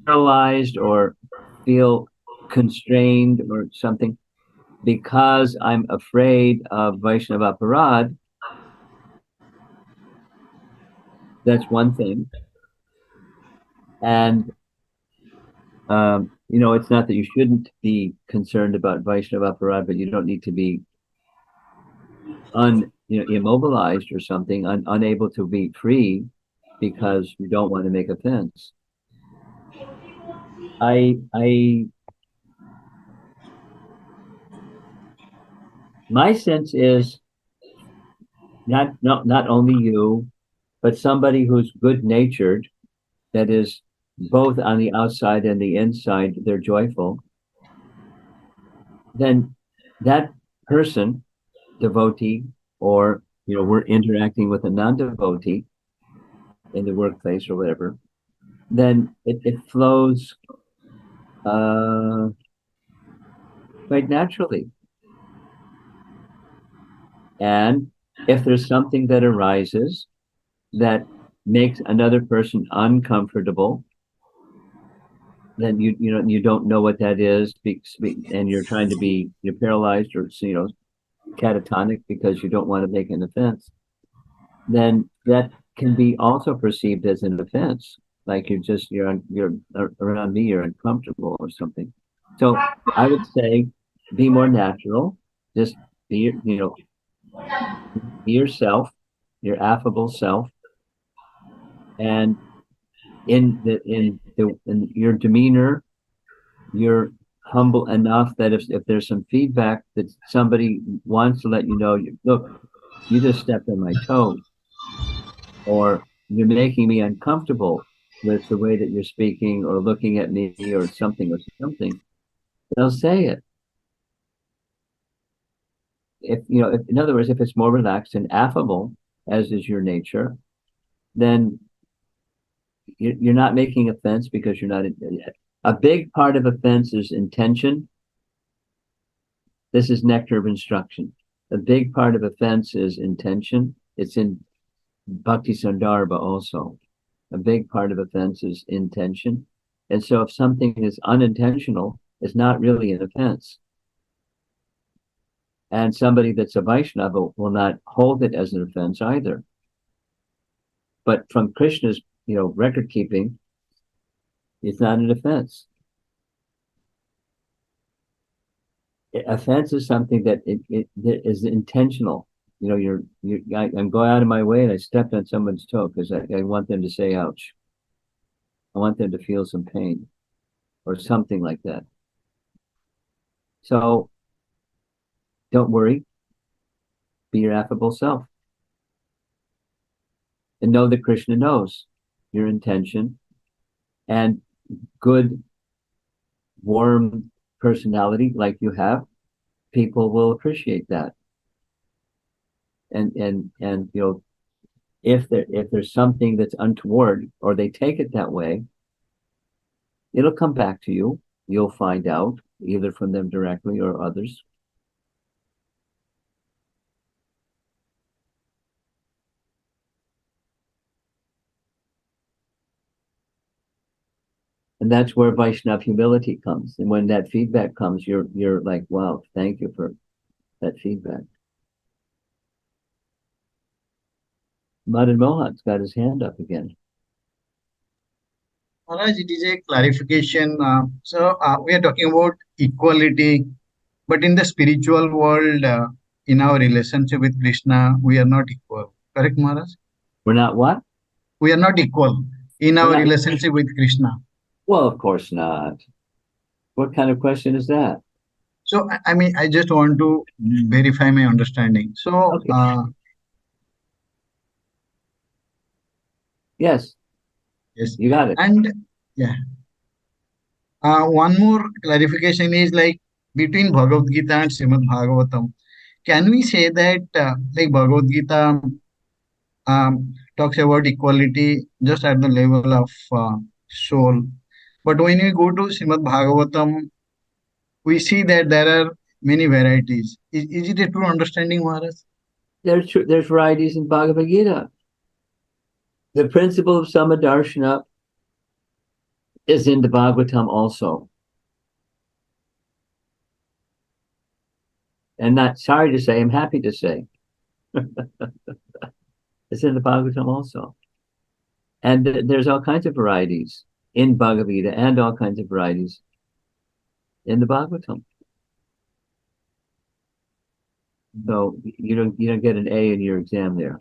paralyzed or feel constrained or something because I'm afraid of Vaishnava Aparad, that's one thing. And it's not that you shouldn't be concerned about Vaishnava Aparad, but you don't need to be immobilized or something, unable to be free because you don't want to make offense. My sense is not only you, but somebody who's good natured, that is both on the outside and the inside, they're joyful, then that person, devotee, or we're interacting with a non-devotee in the workplace or whatever, then it flows quite naturally. And if there's something that arises that makes another person uncomfortable, then you don't know what that is, and you're trying to you're paralyzed or catatonic because you don't want to make an offense, then that can be also perceived as an offense, like you're around me, you're uncomfortable or something. So I would say be more natural, just be yourself, your affable self, and in your demeanor, you're humble enough that if there's some feedback that somebody wants to let you know, look, you just stepped on my toes, or you're making me uncomfortable with the way that you're speaking or looking at me or something, they'll say it. In other words, if it's more relaxed and affable, as is your nature, then you're not making offense because you're not. A big part of offense is intention. This is nectar of instruction. A big part of offense is intention. It's in Bhakti Sandarbha also. A big part of offense is intention. And so if something is unintentional, it's not really an offense. And somebody that's a Vaishnava will not hold it as an offense either. But from Krishna's, record keeping, it's not an offense. Offense is something that it is intentional. I'm going out of my way and I stepped on someone's toe because I want them to say ouch. I want them to feel some pain or something like that. So don't worry. Be your affable self. And know that Krishna knows your intention, and good, warm personality like you have, people will appreciate that. And if there's something that's untoward or they take it that way, it'll come back to you. You'll find out either from them directly or others. And that's where Vaishnav humility comes. And when that feedback comes, you're like, wow, thank you for that feedback. Madan Mohan's got his hand up again. Maharaj, it is a clarification. So we are talking about equality, but in the spiritual world, in our relationship with Krishna, we are not equal. Correct, Maharaj? We're not what? We are not equal in our relationship with Krishna. Well, of course not. What kind of question is that? So, I just want to verify my understanding. So, okay. Yes. Yes. You got it. And yeah. One more clarification is like, between Bhagavad Gita and Srimad Bhagavatam, can we say that like Bhagavad Gita talks about equality just at the level of soul, but when we go to Srimad Bhagavatam, we see that there are many varieties. Is it a true understanding, Maharaj? There's varieties in Bhagavad Gita. The principle of sama-darsinah is in the Bhagavatam also. And not sorry to say, I'm happy to say. It's in the Bhagavatam also. And there's all kinds of varieties in Bhagavad Gita and all kinds of varieties in the Bhagavatam. So you don't get an A in your exam there.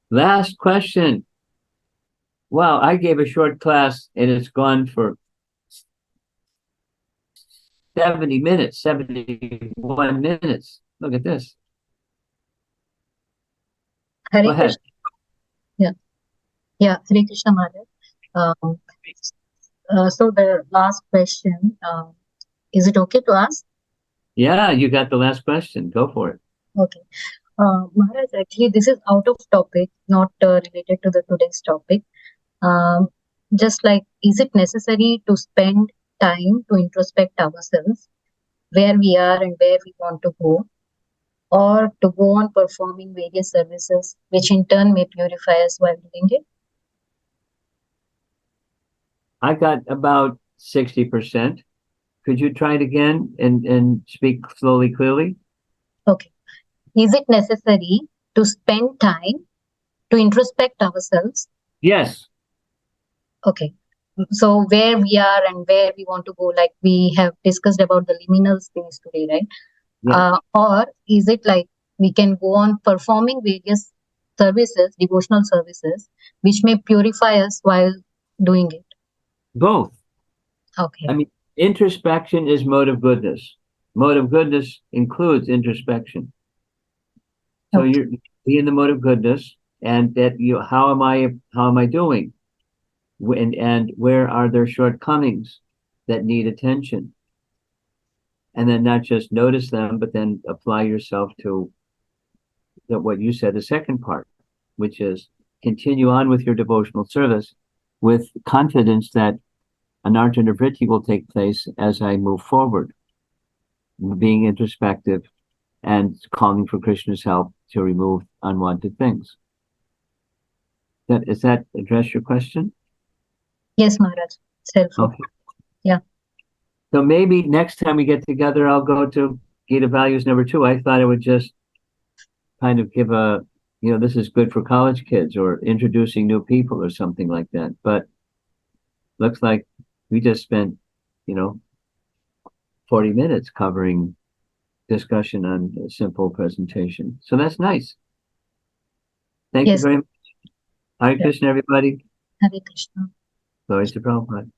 Last question. Wow, I gave a short class and it's gone for 70 minutes, 71 minutes. Look at this. Hare Go ahead. Krishna. Yeah, Hare Krishna Maharaj. So the last question, is it okay to ask? Yeah, you got the last question. Go for it. Okay. Maharaj, actually, this is out of topic, not related to the today's topic. Just like, is it necessary to spend time to introspect ourselves, where we are and where we want to go, or to go on performing various services, which in turn may purify us while doing it? I got about 60%. Could you try it again and speak slowly, clearly? Okay. Is it necessary to spend time to introspect ourselves? Yes. Okay. So where we are and where we want to go, like we have discussed about the liminal space today, right? Yes. Or is it like we can go on performing various services, devotional services, which may purify us while doing it? Both. Okay. I mean, introspection is mode of goodness. Mode of goodness includes introspection. So Okay. you're be in the mode of goodness, and that how am I doing? And where are there shortcomings that need attention? And then not just notice them, but then apply yourself to what you said, the second part, which is continue on with your devotional service with confidence that anartha nivritti will take place as I move forward, being introspective and calling for Krishna's help to remove unwanted things. Does that address your question? Yes, Maharaj. It's helpful. Okay. Yeah. So maybe next time we get together, I'll go to Gita Values number 2. I thought I would just kind of give this is good for college kids or introducing new people or something like that. But looks like we just spent, 40 minutes covering discussion on a simple presentation. So that's nice. Thank you Yes. very much. Hare Yeah. Krishna, everybody. Hare Krishna. Glory to Prabhupada.